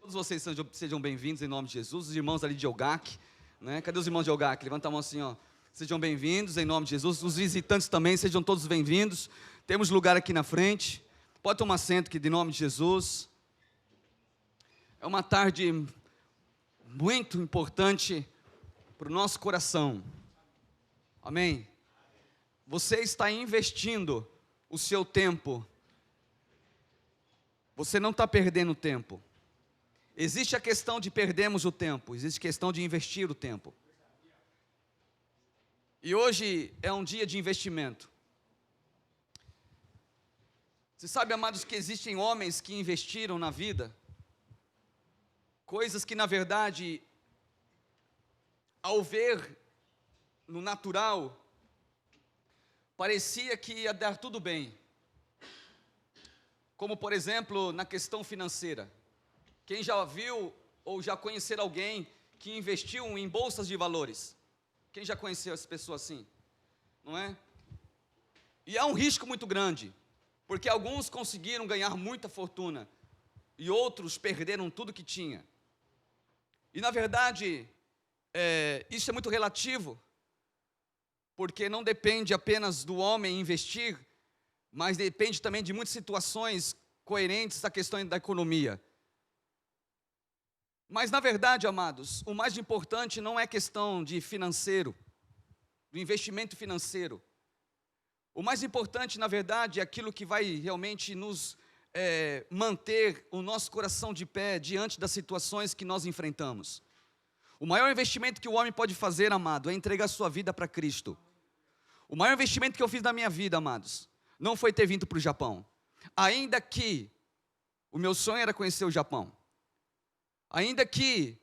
Todos vocês sejam bem-vindos em nome de Jesus. Os irmãos ali de Elgac, né? Cadê os irmãos de Elgac? Levanta a mão assim, ó. Sejam bem-vindos em nome de Jesus. Os visitantes também, sejam todos bem-vindos. Temos lugar aqui na frente. Pode tomar assento aqui, em nome de Jesus. É uma tarde muito importante para o nosso coração. Amém? Você está investindo o seu tempo. Você não está perdendo tempo. Existe a questão de perdermos o tempo, existe a questão de investir o tempo. E hoje é um dia de investimento. Você sabe, amados, que existem homens que investiram na vida, coisas que na verdade, ao ver no natural, parecia que ia dar tudo bem. Como por exemplo, na questão financeira. Quem já viu ou já conhecer alguém que investiu em bolsas de valores? Quem já conheceu essa pessoa assim? Não é? E há um risco muito grande, porque alguns conseguiram ganhar muita fortuna e outros perderam tudo que tinha. E na verdade, isso é muito relativo, porque não depende apenas do homem investir, mas depende também de muitas situações coerentes à questão da economia. Mas na verdade, amados, o mais importante não é questão de financeiro, do investimento financeiro. O mais importante, na verdade, é aquilo que vai realmente nos manter o nosso coração de pé diante das situações que nós enfrentamos. O maior investimento que o homem pode fazer, amado, é entregar sua vida para Cristo. O maior investimento que eu fiz na minha vida, amados, não foi ter vindo para o Japão. Ainda que o meu sonho era conhecer o Japão. Ainda que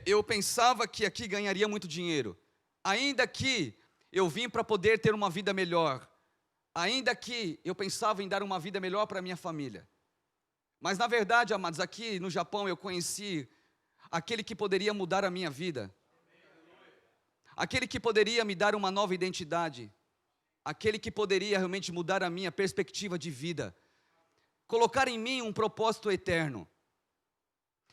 eu pensava que aqui ganharia muito dinheiro, ainda que eu vim para poder ter uma vida melhor, ainda que eu pensava em dar uma vida melhor para a minha família, mas na verdade, amados, aqui no Japão eu conheci aquele que poderia mudar a minha vida, aquele que poderia me dar uma nova identidade, aquele que poderia realmente mudar a minha perspectiva de vida, colocar em mim um propósito eterno.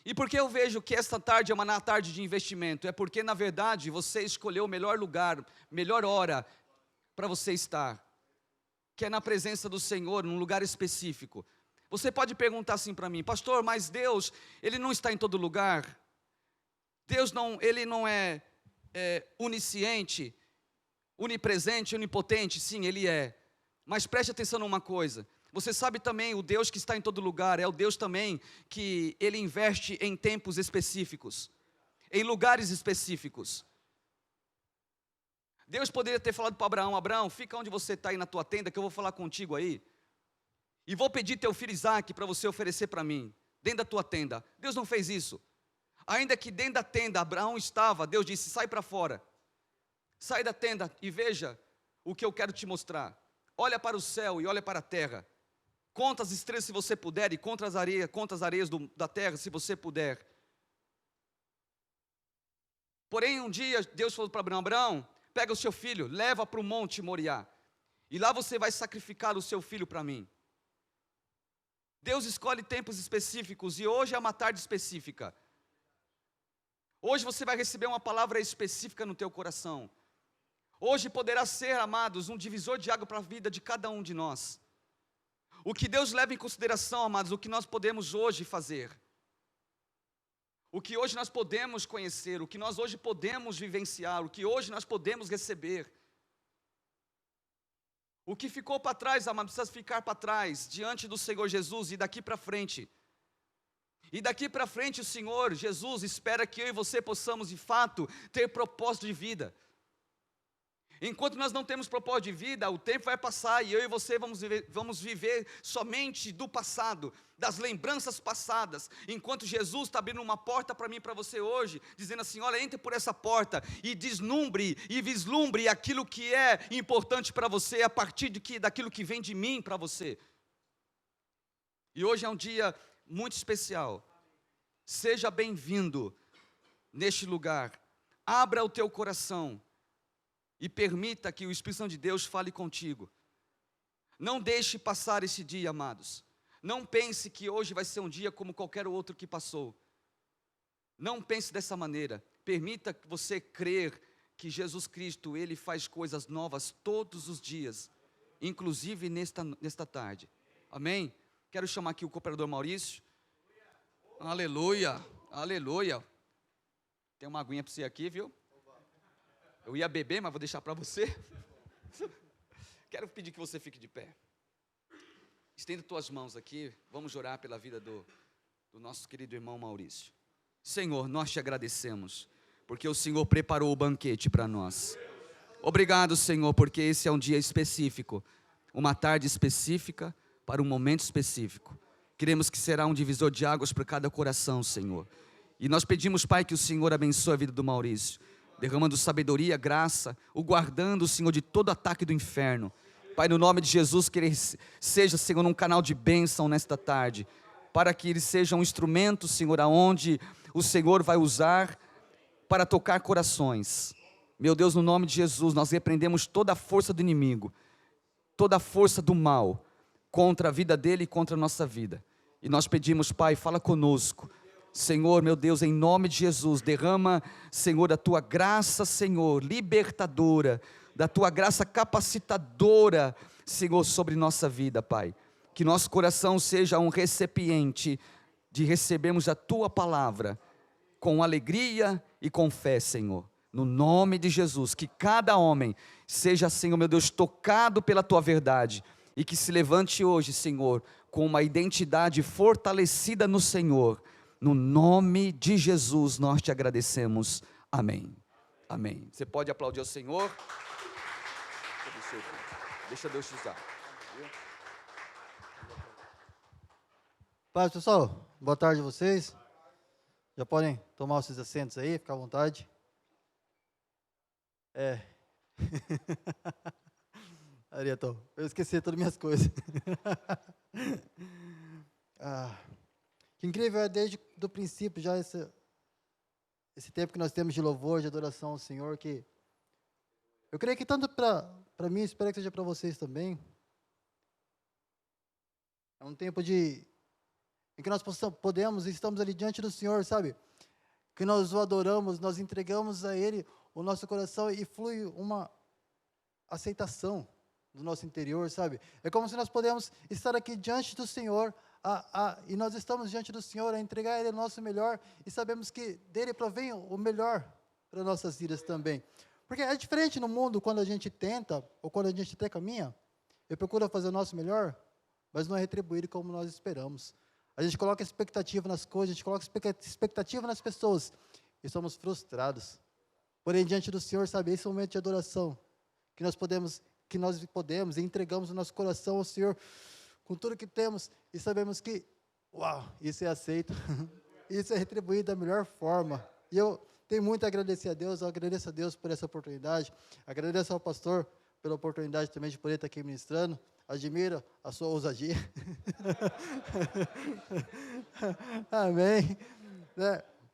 E por que eu vejo que esta tarde é uma tarde de investimento? É porque, na verdade, você escolheu o melhor lugar, melhor hora para você estar, que é na presença do Senhor, num lugar específico. Você pode perguntar assim para mim: pastor, mas Deus, Ele não está em todo lugar? Deus não, Ele não é onisciente, onipresente, onipotente? Sim, Ele é. Mas preste atenção numa coisa. Você sabe também, o Deus que está em todo lugar, é o Deus também que Ele investe em tempos específicos, em lugares específicos. Deus poderia ter falado para Abraão: Abraão, fica onde você está aí na tua tenda, que eu vou falar contigo aí. E vou pedir teu filho Isaac para você oferecer para mim, dentro da tua tenda. Deus não fez isso. Ainda que dentro da tenda Abraão estava, Deus disse: sai para fora. Sai da tenda e veja o que eu quero te mostrar. Olha para o céu e olha para a terra. Conta as estrelas se você puder, e conta as areias da terra se você puder. Porém, um dia Deus falou para Abraão: Abraão, pega o seu filho, leva para o monte Moriá, e lá você vai sacrificar o seu filho para mim. Deus escolhe tempos específicos, e hoje é uma tarde específica. Hoje você vai receber uma palavra específica no teu coração. Hoje poderá ser, amados, um divisor de água para a vida de cada um de nós. O que Deus leva em consideração, amados, o que nós podemos hoje fazer, o que hoje nós podemos conhecer, o que nós hoje podemos vivenciar, o que hoje nós podemos receber. O que ficou para trás, amados, precisa ficar para trás, diante do Senhor Jesus, e daqui para frente. E daqui para frente o Senhor Jesus espera que eu e você possamos de fato ter propósito de vida. Enquanto nós não temos propósito de vida, o tempo vai passar e eu e você vamos viver somente do passado, das lembranças passadas. Enquanto Jesus está abrindo uma porta para mim e para você hoje, dizendo assim: olha, entre por essa porta e deslumbre e vislumbre aquilo que é importante para você, a partir daquilo que vem de mim para você. E hoje é um dia muito especial. Seja bem-vindo neste lugar. Abra o teu coração e permita que o Espírito Santo de Deus fale contigo. Não deixe passar esse dia, amados. Não pense que hoje vai ser um dia como qualquer outro que passou. Não pense dessa maneira. Permita você crer que Jesus Cristo, Ele faz coisas novas todos os dias, inclusive nesta tarde. Amém? Quero chamar aqui o cooperador Maurício. Aleluia, aleluia. Tem uma aguinha para você aqui, viu? Eu ia beber, mas vou deixar para você. Quero pedir que você fique de pé. Estenda tuas mãos aqui, vamos orar pela vida do nosso querido irmão Maurício. Senhor, nós te agradecemos, porque o Senhor preparou o banquete para nós. Obrigado, Senhor, porque esse é um dia específico, uma tarde específica, para um momento específico. Queremos que será um divisor de águas para cada coração, Senhor. E nós pedimos, Pai, que o Senhor abençoe a vida do Maurício, derramando sabedoria, graça, o guardando, Senhor, de todo ataque do inferno. Pai, no nome de Jesus, que ele seja, Senhor, um canal de bênção nesta tarde, para que ele seja um instrumento, Senhor, aonde o Senhor vai usar para tocar corações. Meu Deus, no nome de Jesus, nós repreendemos toda a força do inimigo, toda a força do mal, contra a vida dele e contra a nossa vida. E nós pedimos, Pai, fala conosco. Senhor, meu Deus, em nome de Jesus, derrama, Senhor, a tua graça, Senhor, libertadora, da tua graça capacitadora, Senhor, sobre nossa vida, Pai. Que nosso coração seja um recipiente de recebermos a tua palavra com alegria e com fé, Senhor. No nome de Jesus, que cada homem seja, Senhor, meu Deus, tocado pela tua verdade e que se levante hoje, Senhor, com uma identidade fortalecida no Senhor. No nome de Jesus nós te agradecemos. Amém. Amém. Você pode aplaudir ao Senhor. Deixa Deus te usar. Paz, pessoal. Boa tarde a vocês. Já podem tomar os seus assentos aí, ficar à vontade. Arietão, eu esqueci todas as minhas coisas. Que incrível é desde o princípio já esse tempo que nós temos de louvor, de adoração ao Senhor, que eu creio que tanto para mim, espero que seja para vocês também, é um tempo em que nós podemos e estamos ali diante do Senhor, sabe? Que nós o adoramos, nós entregamos a Ele o nosso coração e flui uma aceitação do nosso interior, sabe? É como se nós podemos estar aqui diante do Senhor, e nós estamos diante do Senhor a entregar a Ele o nosso melhor, e sabemos que dele provém o melhor para nossas vidas também. Porque é diferente no mundo quando a gente tenta, ou quando a gente até caminha, e procura fazer o nosso melhor, mas não é retribuído como nós esperamos. A gente coloca expectativa nas coisas, a gente coloca expectativa nas pessoas, e somos frustrados. Porém, diante do Senhor, sabe, esse é o momento de adoração, que nós podemos e entregamos o nosso coração ao Senhor, com tudo que temos, e sabemos que, uau, isso é aceito, isso é retribuído da melhor forma. E eu tenho muito a agradecer a Deus, eu agradeço a Deus por essa oportunidade, agradeço ao pastor pela oportunidade também de poder estar aqui ministrando, admiro a sua ousadia. Amém.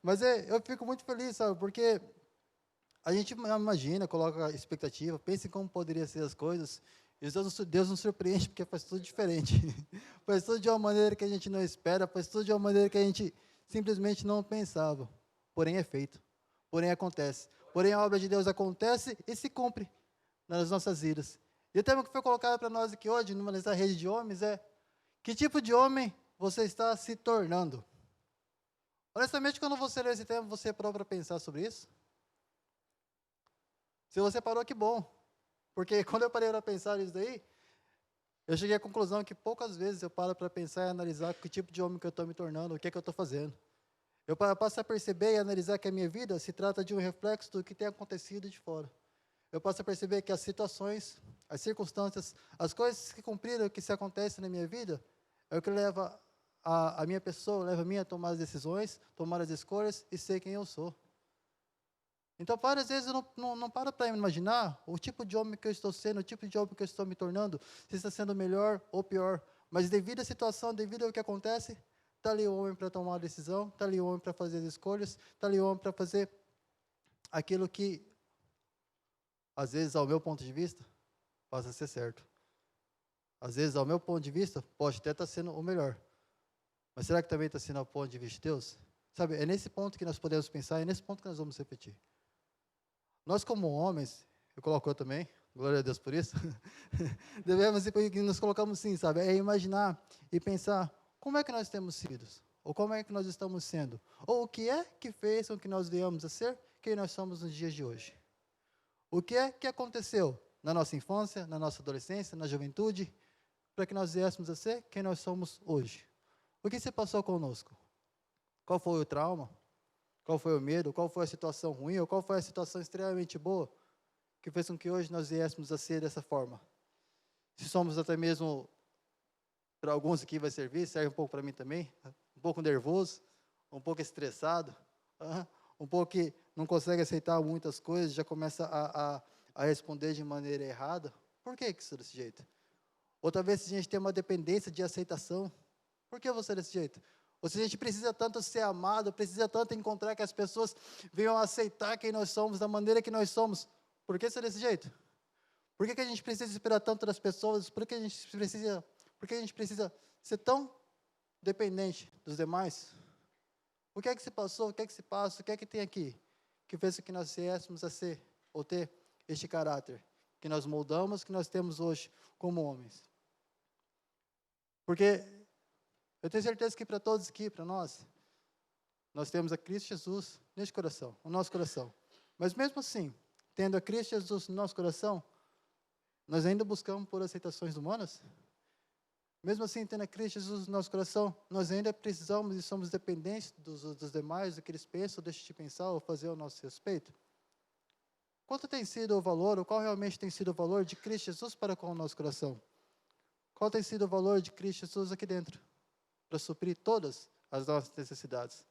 Mas eu fico muito feliz, sabe, porque a gente imagina, coloca expectativa, pensa em como poderiam ser as coisas, e Deus nos surpreende, porque faz tudo diferente. Faz tudo de uma maneira que a gente não espera, faz tudo de uma maneira que a gente simplesmente não pensava. Porém é feito, porém acontece. Porém a obra de Deus acontece e se cumpre nas nossas vidas. E o tema que foi colocado para nós aqui hoje, nessa rede de homens, é: que tipo de homem você está se tornando? Honestamente, quando você lê esse tema, você parou para pensar sobre isso? Se você parou, que bom. Porque quando eu parei para pensar nisso daí, eu cheguei à conclusão que poucas vezes eu paro para pensar e analisar que tipo de homem que eu estou me tornando, o que é que eu estou fazendo. Eu passo a perceber e analisar que a minha vida se trata de um reflexo do que tem acontecido de fora. Eu passo a perceber que as situações, as circunstâncias, as coisas que cumpriram, que se acontecem na minha vida, é o que leva a minha pessoa, leva a mim a tomar as decisões, tomar as escolhas e ser quem eu sou. Então, várias vezes eu não paro para imaginar o tipo de homem que eu estou sendo, o tipo de homem que eu estou me tornando, se está sendo melhor ou pior. Mas devido à situação, devido ao que acontece, está ali o homem para tomar a decisão, está ali o homem para fazer as escolhas, está ali o homem para fazer aquilo que, às vezes, ao meu ponto de vista, passa a ser certo. Às vezes, ao meu ponto de vista, pode até estar sendo o melhor. Mas será que também está sendo ao ponto de vista de Deus? Sabe, é nesse ponto que nós podemos pensar, é nesse ponto que nós vamos refletir. Nós, como homens, eu coloco eu também, glória a Deus por isso, devemos, nos colocamos sim, sabe, é imaginar e pensar como é que nós temos sido, ou como é que nós estamos sendo, ou o que é que fez com que nós venhamos a ser quem nós somos nos dias de hoje. O que é que aconteceu na nossa infância, na nossa adolescência, na juventude, para que nós viéssemos a ser quem nós somos hoje? O que se passou conosco? Qual foi o trauma? Qual foi o medo? Qual foi a situação ruim? Ou qual foi a situação extremamente boa que fez com que hoje nós viéssemos a ser dessa forma? Se somos até mesmo, para alguns aqui vai servir, serve um pouco para mim também, um pouco nervoso, um pouco estressado, um pouco que não consegue aceitar muitas coisas, já começa a responder de maneira errada. Por que isso é desse jeito? Ou talvez se a gente tem uma dependência de aceitação, por que você é desse jeito? Ou se a gente precisa tanto ser amado, precisa tanto encontrar que as pessoas venham a aceitar quem nós somos, da maneira que nós somos, por que isso é desse jeito? Por que a gente precisa esperar tanto das pessoas? Por que a gente precisa ser tão dependente dos demais? O que é que se passou? O que é que se passa? O que é que tem aqui que fez com que nós viéssemos a ser ou ter este caráter que nós moldamos, que nós temos hoje como homens? Porque eu tenho certeza que para todos aqui, para nós temos a Cristo Jesus neste coração, no nosso coração. Mas mesmo assim, tendo a Cristo Jesus no nosso coração, nós ainda buscamos por aceitações humanas? Mesmo assim, tendo a Cristo Jesus no nosso coração, nós ainda precisamos e somos dependentes dos demais, do que eles pensam, deixam de pensar ou fazer ao nosso respeito? Quanto tem sido o valor, ou qual realmente tem sido o valor de Cristo Jesus para com o nosso coração? Qual tem sido o valor de Cristo Jesus aqui dentro? Para suprir todas as nossas necessidades.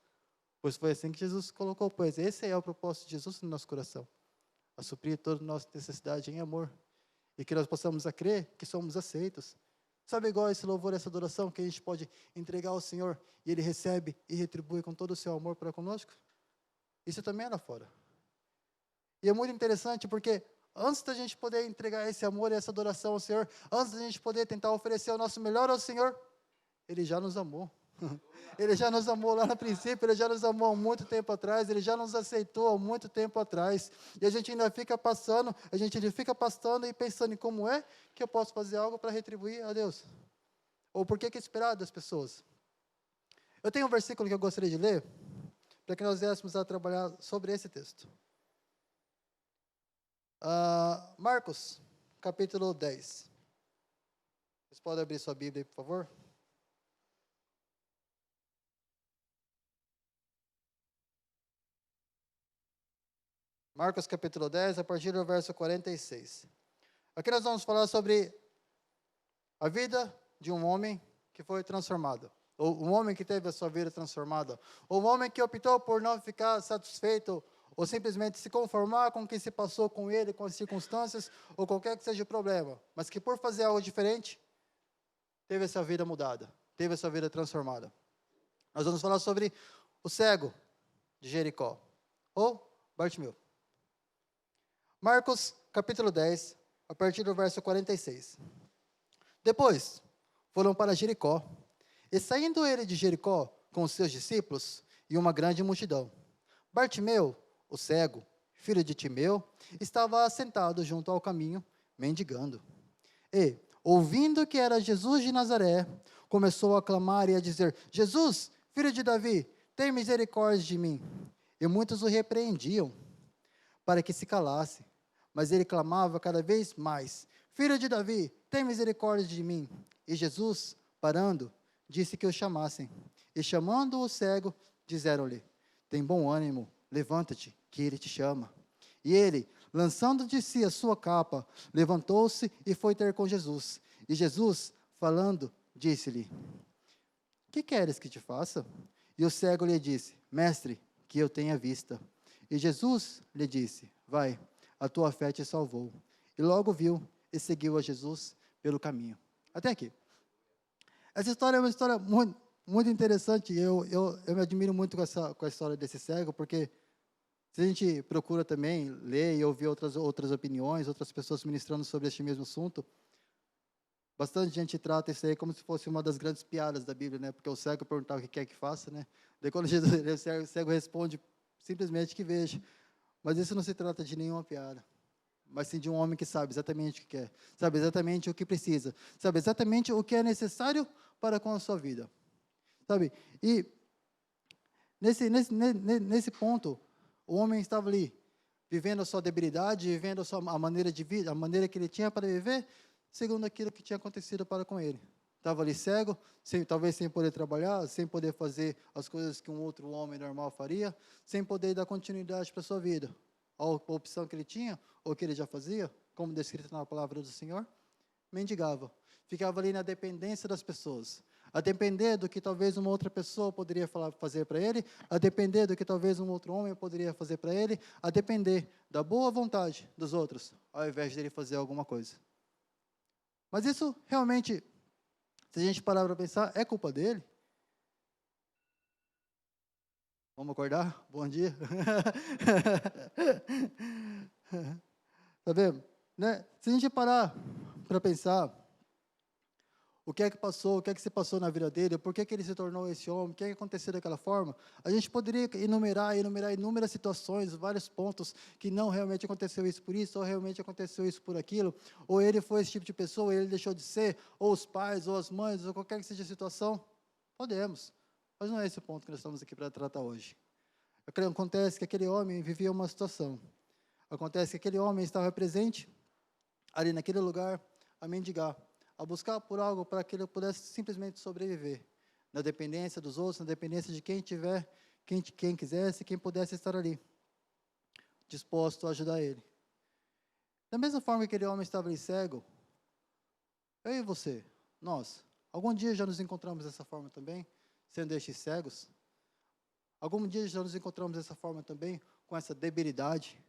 Pois foi assim que Jesus colocou, pois esse é o propósito de Jesus no nosso coração, a suprir toda a nossa necessidade em amor, e que nós possamos a crer que somos aceitos. Sabe, igual esse louvor, essa adoração que a gente pode entregar ao Senhor, e Ele recebe e retribui com todo o seu amor para conosco? Isso também é lá fora. E é muito interessante porque antes da gente poder entregar esse amor e essa adoração ao Senhor, antes da gente poder tentar oferecer o nosso melhor ao Senhor, Ele já nos amou. Ele já nos amou lá no princípio, Ele já nos amou há muito tempo atrás, Ele já nos aceitou há muito tempo atrás. E a gente ainda fica passando, e pensando em como é que eu posso fazer algo para retribuir a Deus. Ou por que esperar das pessoas? Eu tenho um versículo que eu gostaria de ler, para que nós viéssemos a trabalhar sobre esse texto. Marcos, capítulo 10. Vocês podem abrir sua Bíblia aí, por favor? Marcos capítulo 10, a partir do verso 46. Aqui nós vamos falar sobre a vida de um homem que foi transformado, ou um homem que teve a sua vida transformada, ou um homem que optou por não ficar satisfeito, ou simplesmente se conformar com o que se passou com ele, com as circunstâncias, ou qualquer que seja o problema, mas que por fazer algo diferente, teve a sua vida mudada, teve a sua vida transformada. Nós vamos falar sobre o cego de Jericó, ou Bartimeu. Marcos, capítulo 10, a partir do verso 46. Depois, foram para Jericó, e saindo ele de Jericó com os seus discípulos e uma grande multidão, Bartimeu, o cego, filho de Timeu, estava assentado junto ao caminho, mendigando. E, ouvindo que era Jesus de Nazaré, começou a clamar e a dizer: Jesus, filho de Davi, tem misericórdia de mim. E muitos o repreendiam, para que se calasse. Mas ele clamava cada vez mais: Filho de Davi, tem misericórdia de mim. E Jesus, parando, disse que o chamassem. E chamando o cego, disseram-lhe: Tem bom ânimo, levanta-te, que ele te chama. E ele, lançando de si a sua capa, levantou-se e foi ter com Jesus. E Jesus, falando, disse-lhe: Que queres que te faça? E o cego lhe disse: Mestre, que eu tenha vista. E Jesus lhe disse: Vai, a tua fé te salvou. E logo viu e seguiu a Jesus pelo caminho. Até aqui. Essa história é uma história muito, muito interessante. Eu me admiro muito com a história desse cego, porque se a gente procura também ler e ouvir outras opiniões, outras pessoas ministrando sobre este mesmo assunto, Bastante gente trata isso aí como se fosse uma das grandes piadas da Bíblia, né? Porque o cego perguntava o que quer que faça, né? Daí quando Jesus, o cego responde simplesmente que veja. Mas isso não se trata de nenhuma piada, mas sim de um homem que sabe exatamente o que quer, sabe exatamente o que precisa, sabe exatamente o que é necessário para com a sua vida, sabe? E nesse ponto, o homem estava ali, vivendo a sua debilidade, vivendo a maneira de vida, a maneira que ele tinha para viver, segundo aquilo que tinha acontecido para com ele. Estava ali cego, talvez sem poder trabalhar, sem poder fazer as coisas que um outro homem normal faria, sem poder dar continuidade para a sua vida. A opção que ele tinha, ou que ele já fazia, como descrito na palavra do Senhor, mendigava. Ficava ali na dependência das pessoas. A depender do que talvez uma outra pessoa poderia fazer para ele, a depender do que talvez um outro homem poderia fazer para ele, a depender da boa vontade dos outros, ao invés de ele fazer alguma coisa. Mas isso realmente, se a gente parar para pensar, é culpa dele? Vamos acordar? Bom dia. Tá vendo? Né? Se a gente parar para pensar, o que é que passou, o que é que se passou na vida dele, por que ele se tornou esse homem, o que é que aconteceu daquela forma, a gente poderia enumerar inúmeras situações, vários pontos que não realmente aconteceu isso por isso, ou realmente aconteceu isso por aquilo, ou ele foi esse tipo de pessoa, ou ele deixou de ser, ou os pais, ou as mães, ou qualquer que seja a situação. Podemos, mas não é esse o ponto que nós estamos aqui para tratar hoje. Acontece que aquele homem vivia uma situação, acontece que aquele homem estava presente ali naquele lugar a mendigar, a buscar por algo para que ele pudesse simplesmente sobreviver, na dependência dos outros, na dependência de quem tiver, quem quisesse, quem pudesse estar ali, disposto a ajudar ele. Da mesma forma que aquele homem estava ali cego, eu e você, nós, algum dia já nos encontramos dessa forma também, sendo estes cegos? Algum dia já nos encontramos dessa forma também, com essa debilidade?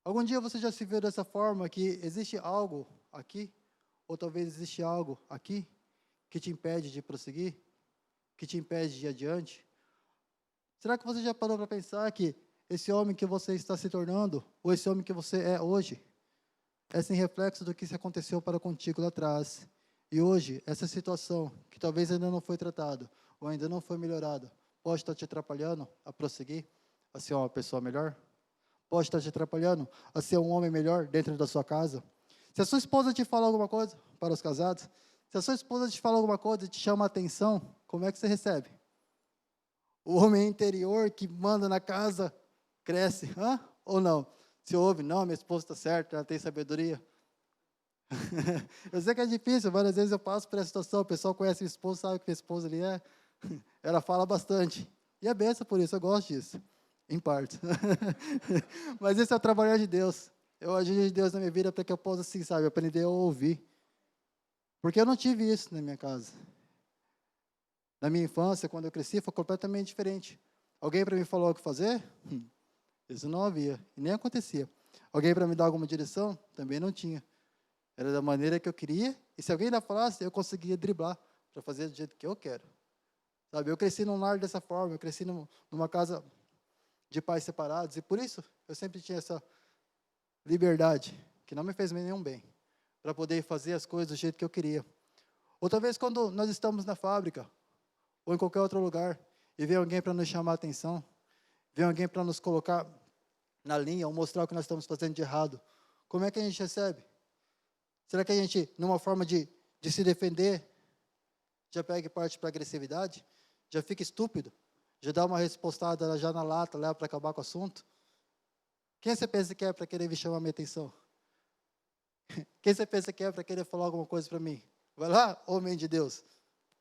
Algum dia você já se viu dessa forma, que existe algo aqui, ou talvez existe algo aqui, que te impede de prosseguir, que te impede de ir adiante? Será que você já parou para pensar que esse homem que você está se tornando, ou esse homem que você é hoje, é sem reflexo do que se aconteceu para contigo lá atrás? E hoje, essa situação, que talvez ainda não foi tratada, ou ainda não foi melhorada, pode estar te atrapalhando a prosseguir, a ser uma pessoa melhor? Pode estar te atrapalhando a ser um homem melhor dentro da sua casa? Se a sua esposa te fala alguma coisa, para os casados, se a sua esposa te fala alguma coisa e te chama a atenção, como é que você recebe? O homem interior que manda na casa cresce, ou não? Se ouve, não, minha esposa está certa, ela tem sabedoria. Eu sei que é difícil, várias vezes eu passo por essa situação, o pessoal conhece minha esposa, sabe que minha esposa ali é, ela fala bastante. E é benção por isso, eu gosto disso, em parte. Mas esse é o trabalhar de Deus. Eu ajudo de Deus na minha vida para que eu possa, assim, sabe, aprender a ouvir. Porque eu não tive isso na minha casa. Na minha infância, quando eu cresci, foi completamente diferente. Alguém para me falar o que fazer? Isso não havia, e nem acontecia. Alguém para me dar alguma direção? Também não tinha. Era da maneira que eu queria, e se alguém ainda falasse, eu conseguia driblar para fazer do jeito que eu quero. Sabe, eu cresci num lar dessa forma, eu cresci numa casa de pais separados, e por isso eu sempre tinha essa liberdade, que não me fez nenhum bem, para poder fazer as coisas do jeito que eu queria. Outra vez, quando nós estamos na fábrica, ou em qualquer outro lugar, e vem alguém para nos chamar a atenção, vem alguém para nos colocar na linha, ou mostrar o que nós estamos fazendo de errado, como é que a gente recebe? Será que a gente, numa forma de se defender, já pega e parte para agressividade? Já fica estúpido? Já dá uma respostada já na lata, leva para acabar com o assunto? Quem você pensa que é para querer me chamar a minha atenção? Quem você pensa que é para querer falar alguma coisa para mim? Vai lá, homem de Deus.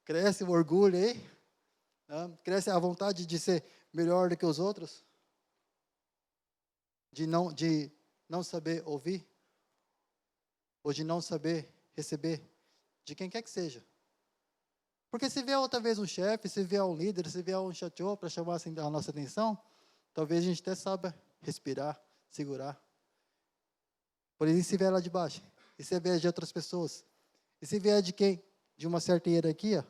Cresce o orgulho aí? Cresce a vontade de ser melhor do que os outros? De não saber ouvir? Ou de não saber receber? De quem quer que seja. Porque se vier outra vez um chefe, se vier um líder, se vier um chateau para chamar assim, a nossa atenção, talvez a gente até saiba respirar, segurar. Porém, e se vier lá de baixo? E se vier de outras pessoas? E se vier de quem? De uma certa hierarquia?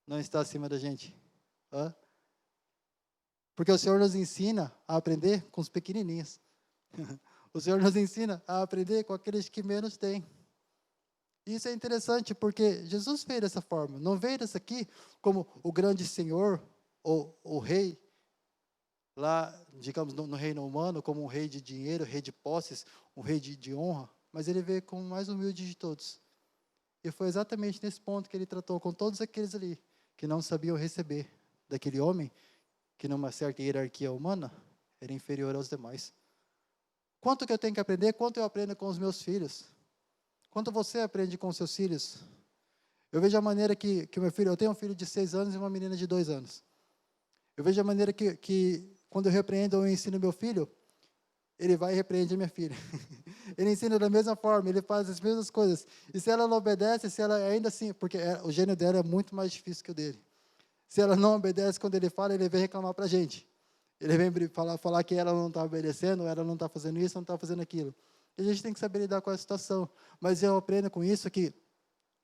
Não está acima da gente. Porque o Senhor nos ensina a aprender com os pequenininhos. O Senhor nos ensina a aprender com aqueles que menos têm. E isso é interessante porque Jesus veio dessa forma, não veio dessa aqui como o grande Senhor ou o rei, lá, digamos, no reino humano, como um rei de dinheiro, rei de posses, um rei de honra, mas ele veio como o mais humilde de todos. E foi exatamente nesse ponto que ele tratou com todos aqueles ali que não sabiam receber daquele homem que numa certa hierarquia humana era inferior aos demais. Quanto que eu tenho que aprender? Quanto eu aprendo com os meus filhos? Quanto você aprende com os seus filhos? Eu vejo a maneira que o meu filho, eu tenho um filho de 6 anos e uma menina de 2 anos. Eu vejo a maneira que quando eu repreendo ou eu ensino meu filho, ele vai e repreende a minha filha. Ele ensina da mesma forma, ele faz as mesmas coisas. E se ela não obedece, se ela ainda assim, porque o gênio dela é muito mais difícil que o dele. Se ela não obedece quando ele fala, ele vem reclamar para a gente. Ele vem falar que ela não está obedecendo, ela não está fazendo isso, não está fazendo aquilo. E a gente tem que saber lidar com a situação. Mas eu aprendo com isso que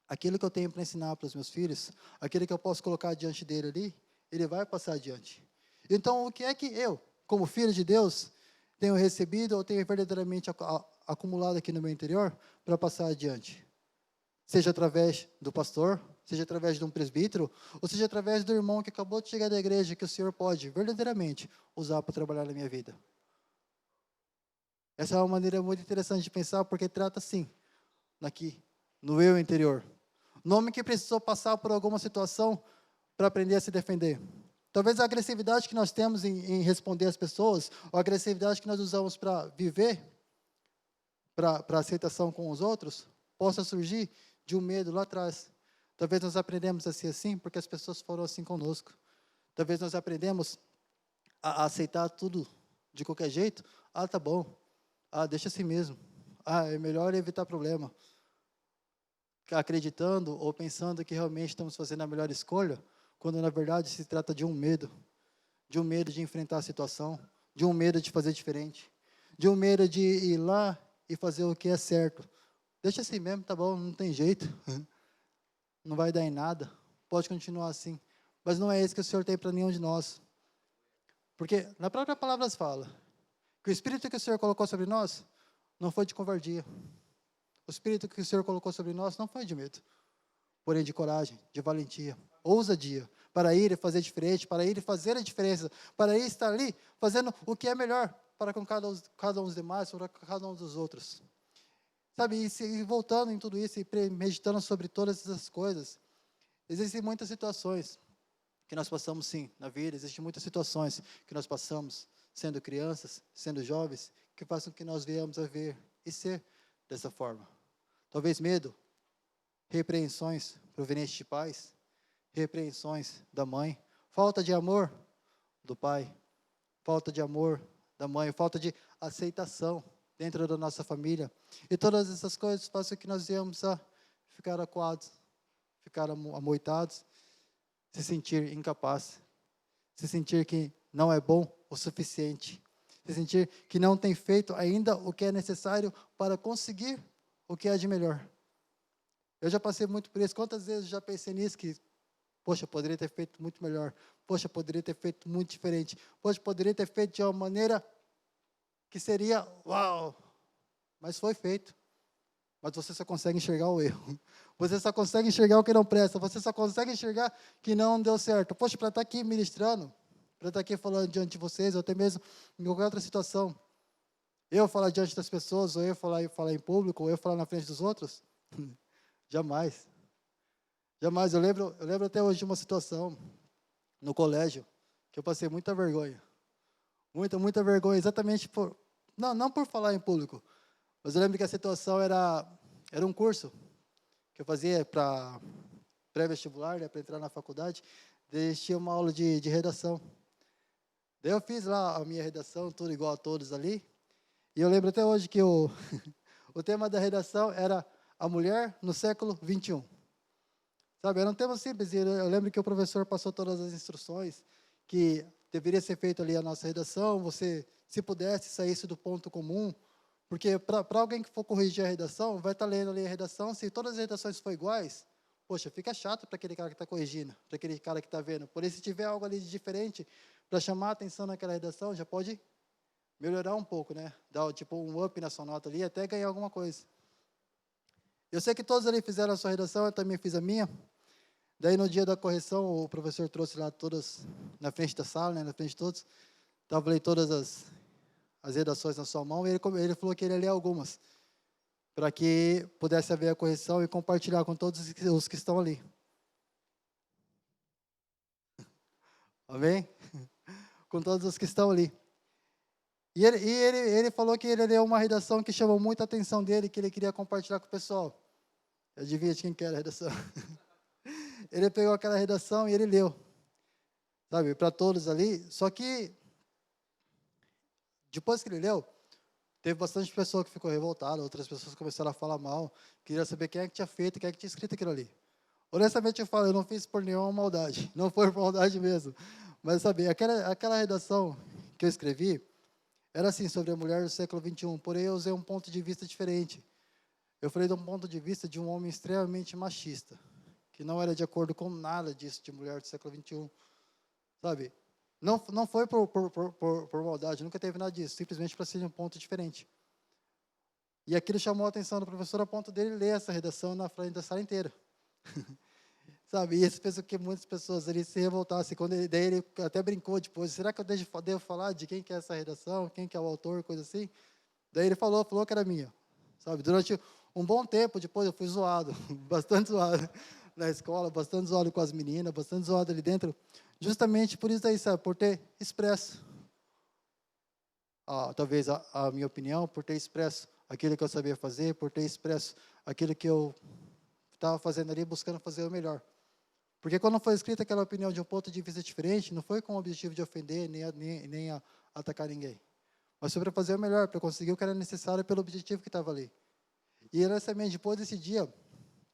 aquilo que eu tenho para ensinar para os meus filhos, aquilo que eu posso colocar diante dele ali, ele vai passar adiante. Então, o que é que eu, como filho de Deus, tenho recebido ou tenho verdadeiramente acumulado aqui no meu interior para passar adiante? Seja através do pastor, seja através de um presbítero, ou seja através do irmão que acabou de chegar da igreja, que o Senhor pode verdadeiramente usar para trabalhar na minha vida. Essa é uma maneira muito interessante de pensar, porque trata, sim, aqui, no eu interior. No homem que precisou passar por alguma situação para aprender a se defender. Talvez a agressividade que nós temos em responder às pessoas, ou a agressividade que nós usamos para viver, para aceitação com os outros, possa surgir de um medo lá atrás. Talvez nós aprendemos a ser assim porque as pessoas foram assim conosco. Talvez nós aprendemos a aceitar tudo de qualquer jeito. Ah, tá bom. Ah, deixa assim mesmo. Ah, é melhor evitar problema. Acreditando ou pensando que realmente estamos fazendo a melhor escolha, quando na verdade se trata de um medo de enfrentar a situação, de um medo de fazer diferente, de um medo de ir lá e fazer o que é certo. Deixa assim mesmo, tá bom, não tem jeito, não vai dar em nada, pode continuar assim. Mas não é isso que o Senhor tem para nenhum de nós. Porque na própria palavra fala que o Espírito que o Senhor colocou sobre nós não foi de covardia. O Espírito que o Senhor colocou sobre nós não foi de medo, porém de coragem, de valentia, ousadia, para ir e fazer diferente, para ir e fazer a diferença, para ir estar ali fazendo o que é melhor para com cada um dos demais, para cada um dos outros. Sabe, e voltando em tudo isso, e meditando sobre todas essas coisas, existem muitas situações que nós passamos, sim, na vida, existem muitas situações que nós passamos, sendo crianças, sendo jovens, que façam que nós venhamos a ver e ser dessa forma. Talvez medo, repreensões provenientes de pais, repreensões da mãe, falta de amor do pai, falta de amor da mãe, falta de aceitação dentro da nossa família. E todas essas coisas fazem que nós venhamos a ficar acuados, ficar amoitados, se sentir incapaz, se sentir que não é bom o suficiente, se sentir que não tem feito ainda o que é necessário para conseguir o que é de melhor. Eu já passei muito por isso. Quantas vezes eu já pensei nisso que, poxa, poderia ter feito muito melhor. Poxa, poderia ter feito muito diferente. Poxa, poderia ter feito de uma maneira que seria, uau, mas foi feito. Mas você só consegue enxergar o erro. Você só consegue enxergar o que não presta. Você só consegue enxergar que não deu certo. Poxa, para estar aqui ministrando, para estar aqui falando diante de vocês, ou até mesmo em qualquer outra situação, eu falar diante das pessoas, ou eu falar em público, ou eu falar na frente dos outros, jamais. Jamais. Eu lembro até hoje de uma situação no colégio que eu passei muita vergonha. Muita vergonha, exatamente por... Não por falar em público, mas eu lembro que a situação era um curso que eu fazia para pré-vestibular, né, para entrar na faculdade. Daí tinha uma aula de redação. Daí eu fiz lá a minha redação, tudo igual a todos ali. E eu lembro até hoje que o tema da redação era a mulher no século 21. Sabe, era um tema simples. E eu lembro que o professor passou todas as instruções que deveria ser feito ali a nossa redação. Você, se pudesse, saísse do ponto comum. Porque para alguém que for corrigir a redação, vai estar lendo ali a redação, se todas as redações forem iguais, poxa, fica chato para aquele cara que está corrigindo, para aquele cara que está vendo. Porém, se tiver algo ali de diferente, para chamar a atenção naquela redação, já pode melhorar um pouco, né? Dar tipo um up na sua nota ali, até ganhar alguma coisa. Eu sei que todos ali fizeram a sua redação, eu também fiz a minha. Daí, no dia da correção, o professor trouxe lá todas, na frente da sala, né, na frente de todos, estava ali todas as redações na sua mão, e ele falou que ele ia ler algumas, para que pudesse haver a correção e compartilhar com todos os que estão ali. Amém? Com todos os que estão ali. E ele falou que ele leu uma redação que chamou muita atenção dele, que ele queria compartilhar com o pessoal. Adivinha de quem que era a redação? Ele pegou aquela redação e ele leu, sabe, para todos ali. Só que, depois que ele leu, teve bastante pessoa que ficou revoltada, outras pessoas começaram a falar mal, queria saber quem é que tinha feito, quem é que tinha escrito aquilo ali. Honestamente, eu falo, eu não fiz por nenhuma maldade, não foi por maldade mesmo. Mas, sabe, aquela redação que eu escrevi, era assim, sobre a mulher do século XXI, porém eu usei um ponto de vista diferente. Eu falei de um ponto de vista de um homem extremamente machista, que não era de acordo com nada disso de mulher do século XXI, sabe? Não foi por maldade, nunca teve nada disso, simplesmente para ser de um ponto diferente. E aquilo chamou a atenção do professor a ponto dele ler essa redação na frente da sala inteira. Sabe, e isso fez com que muitas pessoas ali se revoltassem. Daí ele até brincou depois, será que eu devo falar de quem que é essa redação, quem que é o autor, coisa assim? Daí ele falou que era minha. Sabe, durante um bom tempo depois eu fui zoado, bastante zoado na escola, bastante zoado com as meninas, bastante zoado ali dentro, justamente por isso daí, sabe, por ter expresso, talvez a minha opinião, por ter expresso aquilo que eu sabia fazer, por ter expresso aquilo que eu estava fazendo ali, buscando fazer o melhor. Porque quando foi escrita aquela opinião de um ponto de vista diferente, não foi com o objetivo de ofender, nem a atacar ninguém. Mas foi para fazer o melhor, para conseguir o que era necessário pelo objetivo que estava ali. E honestamente, depois desse dia,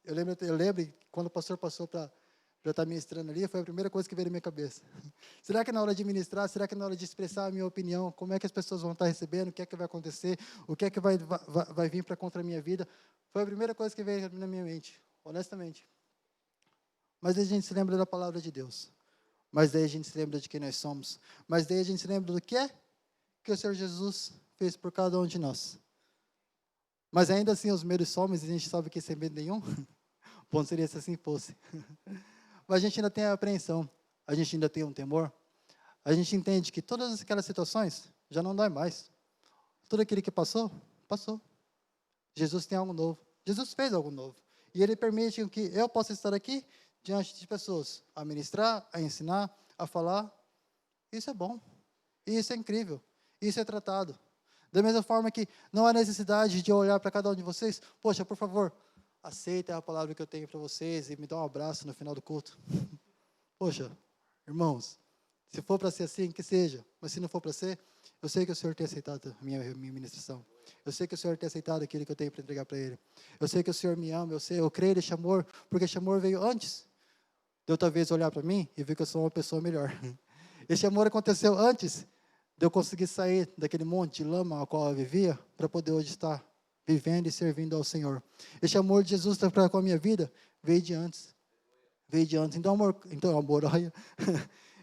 eu lembro quando o pastor passou para estar ministrando ali, foi a primeira coisa que veio na minha cabeça. Será que na hora de ministrar, será que na hora de expressar a minha opinião, como é que as pessoas vão estar recebendo, o que é que vai acontecer, o que é que vai vir para contra a minha vida? Foi a primeira coisa que veio na minha mente, honestamente. Mas daí a gente se lembra da palavra de Deus. Mas daí a gente se lembra de quem nós somos. Mas daí a gente se lembra do que é que o Senhor Jesus fez por cada um de nós. Mas ainda assim os medos somem, e a gente sabe que sem medo nenhum. Bom seria se assim fosse. Mas a gente ainda tem a apreensão. A gente ainda tem um temor. A gente entende que todas aquelas situações já não dói mais. Tudo aquilo que passou, passou. Jesus tem algo novo. Jesus fez algo novo. E Ele permite que eu possa estar aqui diante de pessoas, a ministrar, a ensinar, a falar. Isso é bom. Isso é incrível. Isso é tratado. Da mesma forma que não há necessidade de eu olhar para cada um de vocês, poxa, por favor, aceita a palavra que eu tenho para vocês e me dá um abraço no final do culto. Poxa, irmãos, se for para ser assim, que seja. Mas se não for para ser, eu sei que o Senhor tem aceitado a minha ministração. Eu sei que o Senhor tem aceitado aquilo que eu tenho para entregar para Ele. Eu sei que o Senhor me ama, eu creio nesse amor, porque esse amor veio antes de eu talvez olhar para mim e ver que eu sou uma pessoa melhor. Esse amor aconteceu antes de eu conseguir sair daquele monte de lama ao qual eu vivia, para poder hoje estar vivendo e servindo ao Senhor. Esse amor de Jesus para com a minha vida veio de antes. Veio de antes. Então, amor, olha.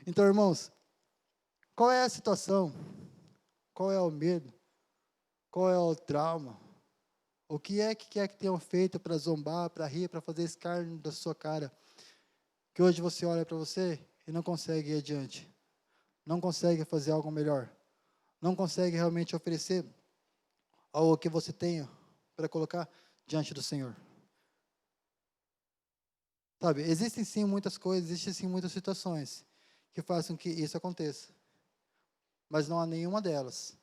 Então, irmãos, qual é a situação? Qual é o medo? Qual é o trauma? O que é que quer que tenham feito para zombar, para rir, para fazer escárnio da sua cara? Que hoje você olha para você e não consegue ir adiante. Não consegue fazer algo melhor. Não consegue realmente oferecer algo que você tenha para colocar diante do Senhor. Sabe, existem sim muitas coisas, existem sim muitas situações que façam que isso aconteça. Mas não há nenhuma delas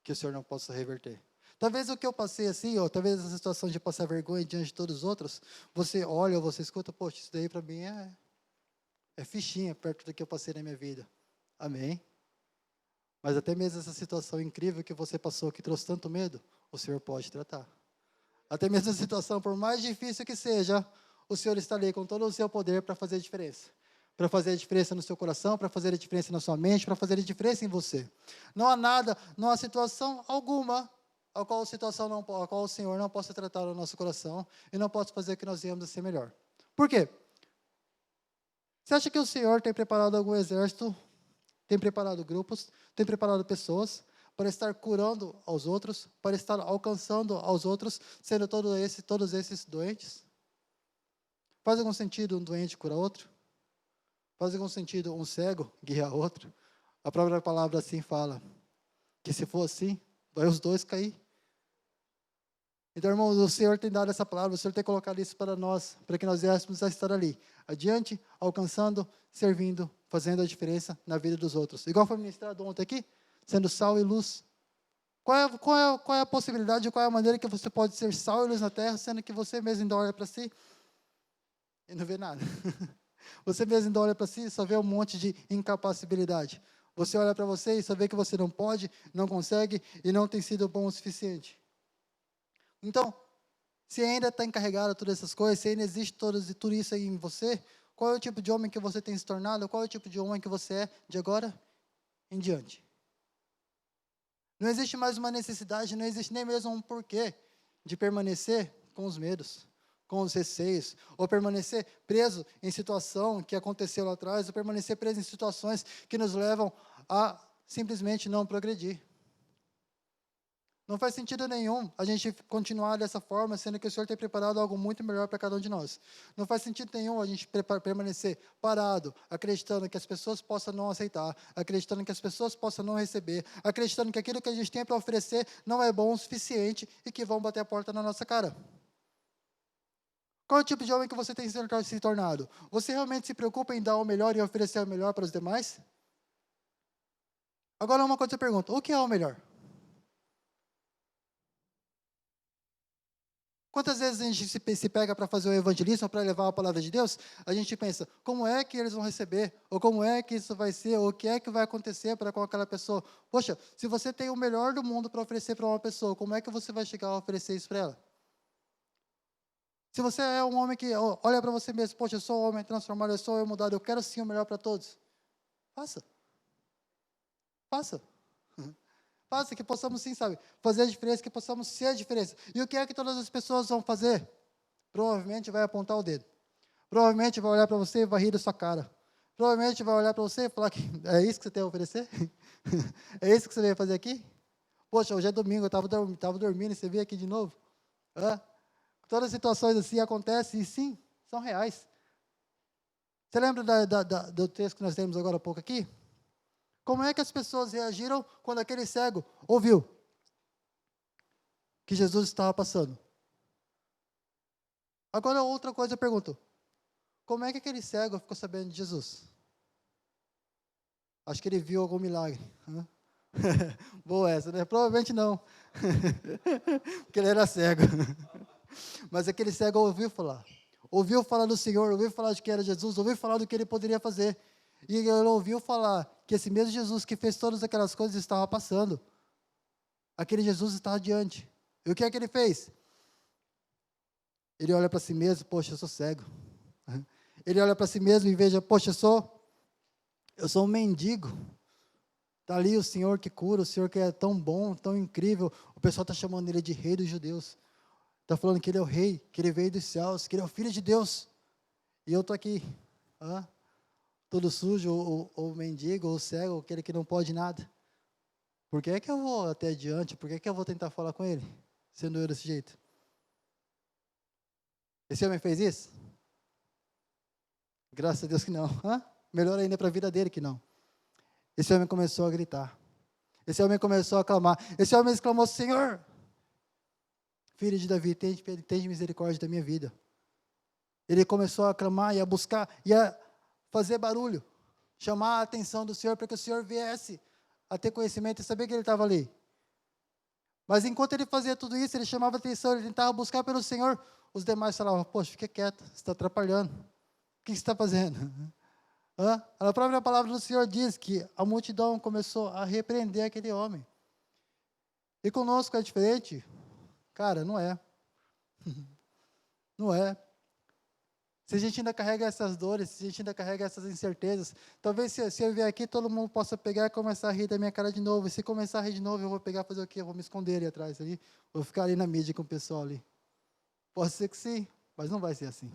que o Senhor não possa reverter. Talvez o que eu passei assim, ou talvez essa situação de passar vergonha diante de todos os outros, você olha ou você escuta, poxa, isso daí para mim é fichinha perto do que eu passei na minha vida. Amém? Mas até mesmo essa situação incrível que você passou, que trouxe tanto medo, o Senhor pode tratar. Até mesmo a situação, por mais difícil que seja, o Senhor está ali com todo o seu poder para fazer a diferença. Para fazer a diferença no seu coração, para fazer a diferença na sua mente, para fazer a diferença em você. Não há nada, não há situação alguma a qual o Senhor não possa tratar o nosso coração e não possa fazer que nós venhamos a ser melhor. Por quê? Você acha que o Senhor tem preparado algum exército, tem preparado grupos, tem preparado pessoas para estar curando aos outros, para estar alcançando aos outros, sendo todos esses doentes? Faz algum sentido um doente curar outro? Faz algum sentido um cego guiar outro? A própria palavra assim fala, que se for assim, vai os dois cair. Então, irmãos, o Senhor tem dado essa palavra, o Senhor tem colocado isso para nós, para que nós viéssemos a estar ali, adiante, alcançando, servindo, fazendo a diferença na vida dos outros. Igual foi ministrado ontem aqui, sendo sal e luz. Qual é a possibilidade, qual é a maneira que você pode ser sal e luz na terra, sendo que você mesmo ainda olha para si e não vê nada? Você mesmo ainda olha para si e só vê um monte de incapacidade. Você olha para você e só vê que você não pode, não consegue e não tem sido bom o suficiente. Então, se ainda está encarregado de todas essas coisas, se ainda existe tudo isso aí em você, qual é o tipo de homem que você tem se tornado? Qual é o tipo de homem que você é de agora em diante? Não existe mais uma necessidade, não existe nem mesmo um porquê de permanecer com os medos, com os receios, ou permanecer preso em situação que aconteceu lá atrás, ou permanecer preso em situações que nos levam a simplesmente não progredir. Não faz sentido nenhum a gente continuar dessa forma, sendo que o Senhor tem preparado algo muito melhor para cada um de nós. Não faz sentido nenhum a gente permanecer parado, acreditando que as pessoas possam não aceitar, acreditando que as pessoas possam não receber, acreditando que aquilo que a gente tem para oferecer não é bom o suficiente e que vão bater a porta na nossa cara. Qual é o tipo de homem que você tem se tornado? Você realmente se preocupa em dar o melhor e oferecer o melhor para os demais? Agora uma coisa eu pergunto, o que é o melhor? Quantas vezes a gente se pega para fazer o evangelismo, para levar a palavra de Deus, a gente pensa, como é que eles vão receber? Ou como é que isso vai ser? Ou o que é que vai acontecer para com aquela pessoa? Poxa, se você tem o melhor do mundo para oferecer para uma pessoa, como é que você vai chegar a oferecer isso para ela? Se você é um homem que olha para você mesmo, poxa, eu sou um homem transformado, eu sou um homem mudado, eu quero sim o melhor para todos. Faça. Faça. Faça, que possamos sim, sabe, fazer a diferença, que possamos ser a diferença. E o que é que todas as pessoas vão fazer? Provavelmente vai apontar o dedo. Provavelmente vai olhar para você e vai rir da sua cara. Provavelmente vai olhar para você e falar que é isso que você tem a oferecer? É isso que você veio fazer aqui? Poxa, hoje é domingo, eu estava dormindo e você veio aqui de novo? Todas as situações assim acontecem e sim, são reais. Você lembra do texto que nós temos agora há pouco aqui? Como é que as pessoas reagiram quando aquele cego ouviu que Jesus estava passando? Agora outra coisa eu pergunto, como é que aquele cego ficou sabendo de Jesus? Acho que ele viu algum milagre. Boa essa, né? Provavelmente não. Porque ele era cego. Mas aquele cego ouviu falar. Ouviu falar do Senhor, ouviu falar de que era Jesus, ouviu falar do que ele poderia fazer. E ele ouviu falar que esse mesmo Jesus que fez todas aquelas coisas estava passando. Aquele Jesus estava adiante. E o que é que ele fez? Ele olha para si mesmo, poxa, eu sou cego. Ele olha para si mesmo e veja, poxa, eu sou um mendigo. Está ali o Senhor que cura, o Senhor que é tão bom, tão incrível. O pessoal está chamando ele de rei dos judeus. Está falando que ele é o rei, que ele veio dos céus, que ele é o filho de Deus. E eu estou aqui, todo sujo, ou mendigo, ou cego, ou aquele que não pode nada. Por que é que eu vou até adiante? Por que é que eu vou tentar falar com ele, sendo eu desse jeito? Esse homem fez isso? Graças a Deus que não. Melhor ainda para a vida dele que não. Esse homem começou a gritar. Esse homem começou a clamar. Esse homem exclamou, Senhor, filho de Davi, tem misericórdia da minha vida. Ele começou a clamar e a buscar, e a fazer barulho, chamar a atenção do Senhor, para que o Senhor viesse a ter conhecimento e saber que ele estava ali. Mas enquanto ele fazia tudo isso, ele chamava a atenção, ele tentava buscar pelo Senhor, os demais falavam, poxa, fica quieto, você está atrapalhando. O que você está fazendo? A própria palavra do Senhor diz que a multidão começou a repreender aquele homem. E conosco é diferente? Cara, não é. Não é. Se a gente ainda carrega essas dores, se a gente ainda carrega essas incertezas, talvez se eu vier aqui, todo mundo possa pegar e começar a rir da minha cara de novo. E se começar a rir de novo, eu vou pegar e fazer o quê? Eu vou me esconder ali atrás, ali. Vou ficar ali na mídia com o pessoal ali. Pode ser que sim, mas não vai ser assim.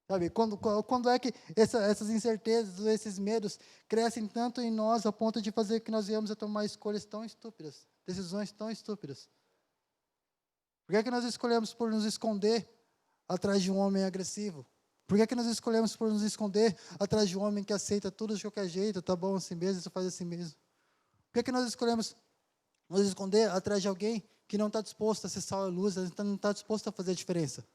Sabe, quando é que essas incertezas, esses medos crescem tanto em nós a ponto de fazer que nós venhamos a tomar escolhas tão estúpidas, decisões tão estúpidas? Por que é que nós escolhemos por nos esconder atrás de um homem agressivo? Por que é que nós escolhemos por nos esconder atrás de um homem que aceita tudo de qualquer jeito, tá bom assim mesmo, isso faz assim mesmo? Por que é que nós escolhemos nos esconder atrás de alguém que não está disposto a ser sal e luz, não está disposto a fazer a diferença?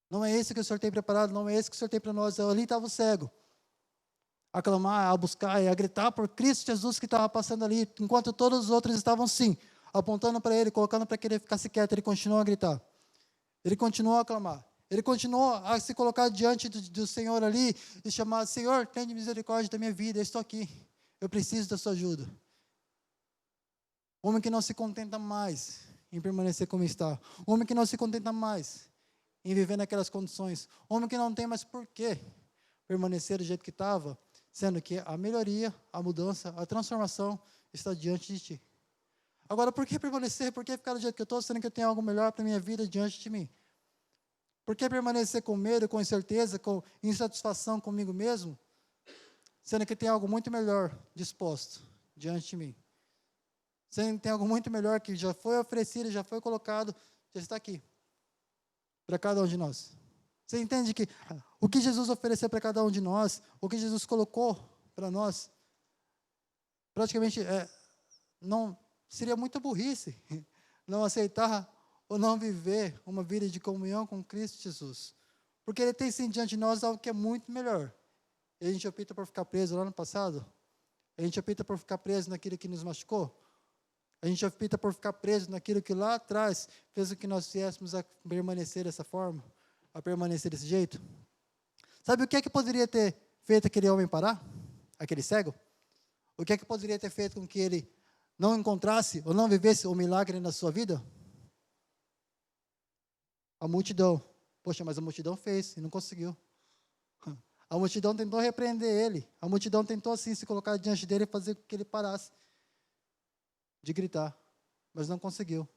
Não é esse que o Senhor tem preparado, não é esse que o Senhor tem para nós. Ali estava o cego, a clamar, a buscar e a gritar por Cristo Jesus que estava passando ali, enquanto todos os outros estavam sim, apontando para ele, colocando para que ele ficasse quieto. Ele continuou a gritar, ele continuou a clamar, ele continuou a se colocar diante do Senhor ali e chamar: Senhor, tenha misericórdia da minha vida, eu estou aqui, eu preciso da sua ajuda. Homem que não se contenta mais em permanecer como está, homem que não se contenta mais em viver naquelas condições, homem que não tem mais por que permanecer do jeito que estava, sendo que a melhoria, a mudança, a transformação está diante de ti. Agora, por que permanecer? Por que ficar do jeito que eu estou, sendo que eu tenho algo melhor para a minha vida diante de mim? Por que permanecer com medo, com incerteza, com insatisfação comigo mesmo, sendo que tem algo muito melhor disposto diante de mim? Sendo que tem algo muito melhor que já foi oferecido, já foi colocado, já está aqui, para cada um de nós. Você entende que o que Jesus ofereceu para cada um de nós, o que Jesus colocou para nós, praticamente não seria muita burrice não aceitar ou não viver uma vida de comunhão com Cristo Jesus. Porque Ele tem sim diante de nós algo que é muito melhor. E a gente opta por ficar preso lá no passado? A gente opta por ficar preso naquilo que nos machucou? A gente opta por ficar preso naquilo que lá atrás fez com que nós viéssemos a permanecer dessa forma, a permanecer desse jeito? Sabe o que é que poderia ter feito aquele homem parar? Aquele cego? O que é que poderia ter feito com que ele não encontrasse ou não vivesse o milagre na sua vida? A multidão. Poxa, mas a multidão fez e não conseguiu. A multidão tentou repreender ele. A multidão tentou assim se colocar diante dele e fazer com que ele parasse de gritar, mas não conseguiu.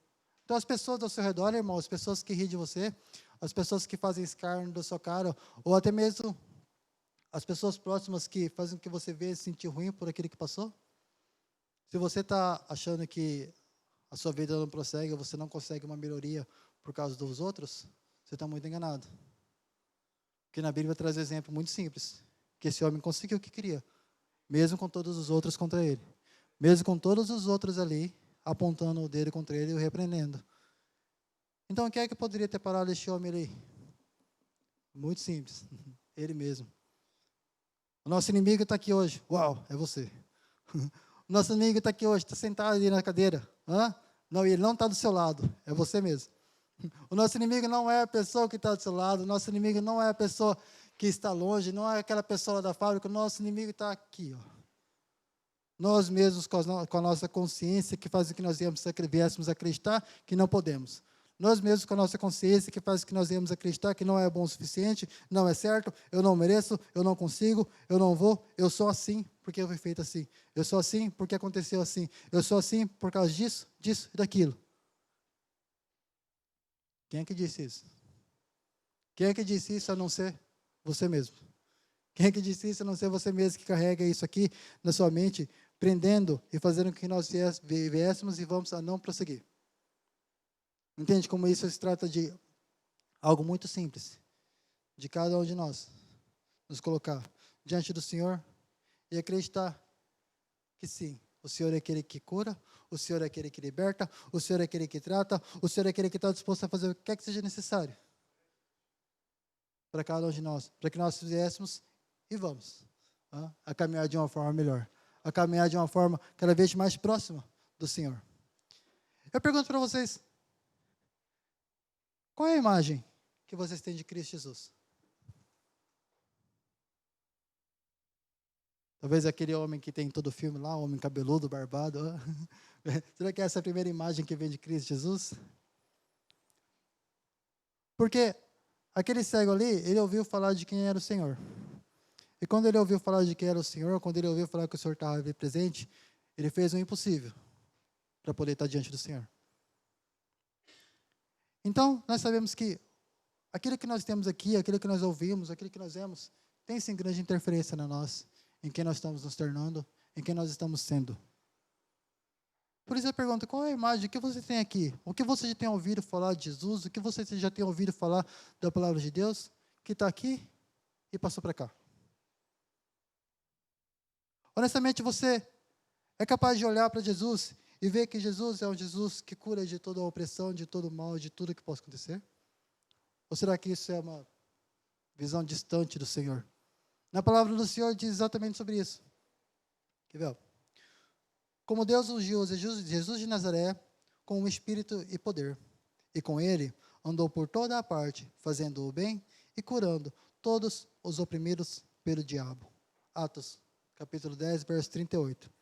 Então as pessoas ao seu redor, irmão, as pessoas que riem de você, as pessoas que fazem escárnio da sua cara, ou até mesmo as pessoas próximas que fazem com que você veja se sentir ruim por aquilo que passou. Se você está achando que a sua vida não prossegue, ou você não consegue uma melhoria por causa dos outros, você está muito enganado. Porque na Bíblia traz um exemplo muito simples, que esse homem conseguiu o que queria, mesmo com todos os outros contra ele. Mesmo com todos os outros ali, apontando o dedo contra ele e o repreendendo. Então, quem é que poderia ter parado este homem ali? Muito simples, ele mesmo. O nosso inimigo está aqui hoje. Uau, é você. O nosso inimigo está aqui hoje, está sentado ali na cadeira. Hã? Não, ele não está do seu lado, é você mesmo. O nosso inimigo não é a pessoa que está do seu lado, o nosso inimigo não é a pessoa que está longe, não é aquela pessoa da fábrica, o nosso inimigo está aqui, ó. Nós mesmos, com a nossa consciência, que faz com que nós viéssemos acreditar que não podemos. Nós mesmos, com a nossa consciência, que faz com que nós viéssemos acreditar que não é bom o suficiente, não é certo, eu não mereço, eu não consigo, eu não vou, eu sou assim porque eu fui feito assim. Eu sou assim porque aconteceu assim. Eu sou assim por causa disso, disso e daquilo. Quem é que disse isso? Quem é que disse isso a não ser você mesmo? Quem é que disse isso a não ser você mesmo que carrega isso aqui na sua mente, prendendo e fazendo com que nós viéssemos e vamos a não prosseguir? Entende como isso se trata de algo muito simples, de cada um de nós nos colocar diante do Senhor e acreditar que sim, o Senhor é aquele que cura, o Senhor é aquele que liberta, o Senhor é aquele que trata, o Senhor é aquele que está disposto a fazer o que quer que seja necessário para cada um de nós, para que nós fizéssemos e vamos a caminhar de uma forma melhor, a caminhar de uma forma cada vez mais próxima do Senhor. Eu pergunto para vocês, qual é a imagem que vocês têm de Cristo Jesus? Talvez aquele homem que tem em todo o filme lá, homem cabeludo, barbado. Será que essa é a primeira imagem que vem de Cristo Jesus? Porque aquele cego ali, ele ouviu falar de quem era o Senhor. E quando ele ouviu falar de quem era o Senhor, quando ele ouviu falar que o Senhor estava ali presente, ele fez o impossível para poder estar diante do Senhor. Então, nós sabemos que aquilo que nós temos aqui, aquilo que nós ouvimos, aquilo que nós vemos, tem sim grande interferência na nós, em quem nós estamos nos tornando, em quem nós estamos sendo. Por isso eu pergunto, qual é a imagem que você tem aqui? O que você já tem ouvido falar de Jesus? O que você já tem ouvido falar da palavra de Deus? Que está aqui e passou para cá. Honestamente, você é capaz de olhar para Jesus e ver que Jesus é um Jesus que cura de toda a opressão, de todo o mal, de tudo que possa acontecer? Ou será que isso é uma visão distante do Senhor? Na palavra do Senhor diz exatamente sobre isso. Quer ver? Como Deus ungiu Jesus de Nazaré com o Espírito e poder, e com ele andou por toda a parte, fazendo o bem e curando todos os oprimidos pelo diabo. Atos, capítulo 10, verso 38.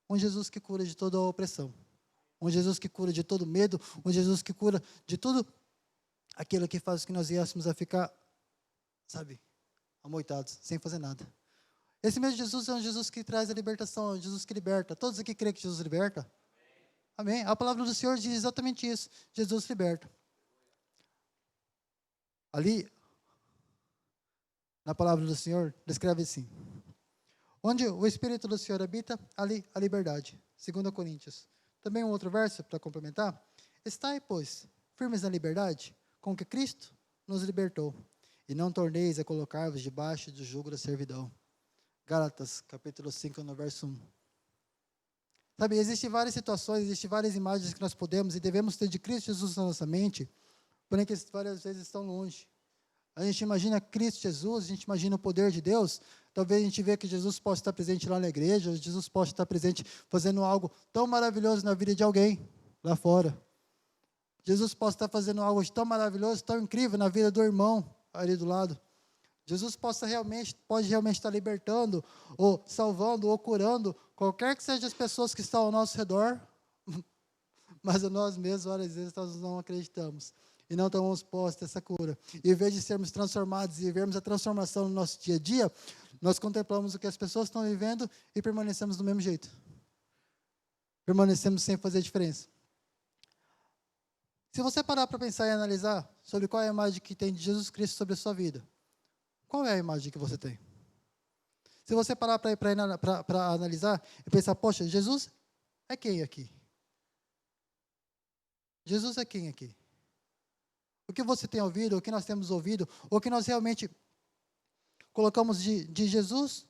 Um Jesus que cura de toda a opressão. Um Jesus que cura de todo medo. Um Jesus que cura de tudo aquilo que faz que nós viéssemos a ficar, amoitados, sem fazer nada. Esse mesmo Jesus é um Jesus que traz a libertação, é um Jesus que liberta. Todos aqui creem que Jesus liberta? Amém? A palavra do Senhor diz exatamente isso. Jesus liberta. Ali, na palavra do Senhor, descreve assim. Onde o Espírito do Senhor habita, ali a liberdade. 2 Coríntios. Também um outro verso para complementar. Estai, pois, firmes na liberdade, com que Cristo nos libertou. E não torneis a colocar-vos debaixo do jugo da servidão. Gálatas, capítulo 5, no verso 1. Existem várias situações, existem várias imagens que nós podemos e devemos ter de Cristo Jesus na nossa mente, porém que várias vezes estão longe. A gente imagina Cristo Jesus, a gente imagina o poder de Deus, talvez a gente vê que Jesus possa estar presente lá na igreja, Jesus possa estar presente fazendo algo tão maravilhoso na vida de alguém lá fora. Jesus possa estar fazendo algo tão maravilhoso, tão incrível na vida do irmão ali do lado. Jesus pode realmente estar libertando, ou salvando, ou curando, qualquer que seja as pessoas que estão ao nosso redor, mas nós mesmos, várias vezes, nós não acreditamos, e não tomamos posse dessa cura. E em vez de sermos transformados e vermos a transformação no nosso dia a dia, nós contemplamos o que as pessoas estão vivendo e permanecemos do mesmo jeito. Permanecemos sem fazer diferença. Se você parar para pensar e analisar sobre qual é a imagem que tem de Jesus Cristo sobre a sua vida, qual é a imagem que você tem? Se você parar para analisar e pensar, poxa, Jesus é quem aqui? Jesus é quem aqui? O que você tem ouvido, o que nós temos ouvido, o que nós realmente colocamos de Jesus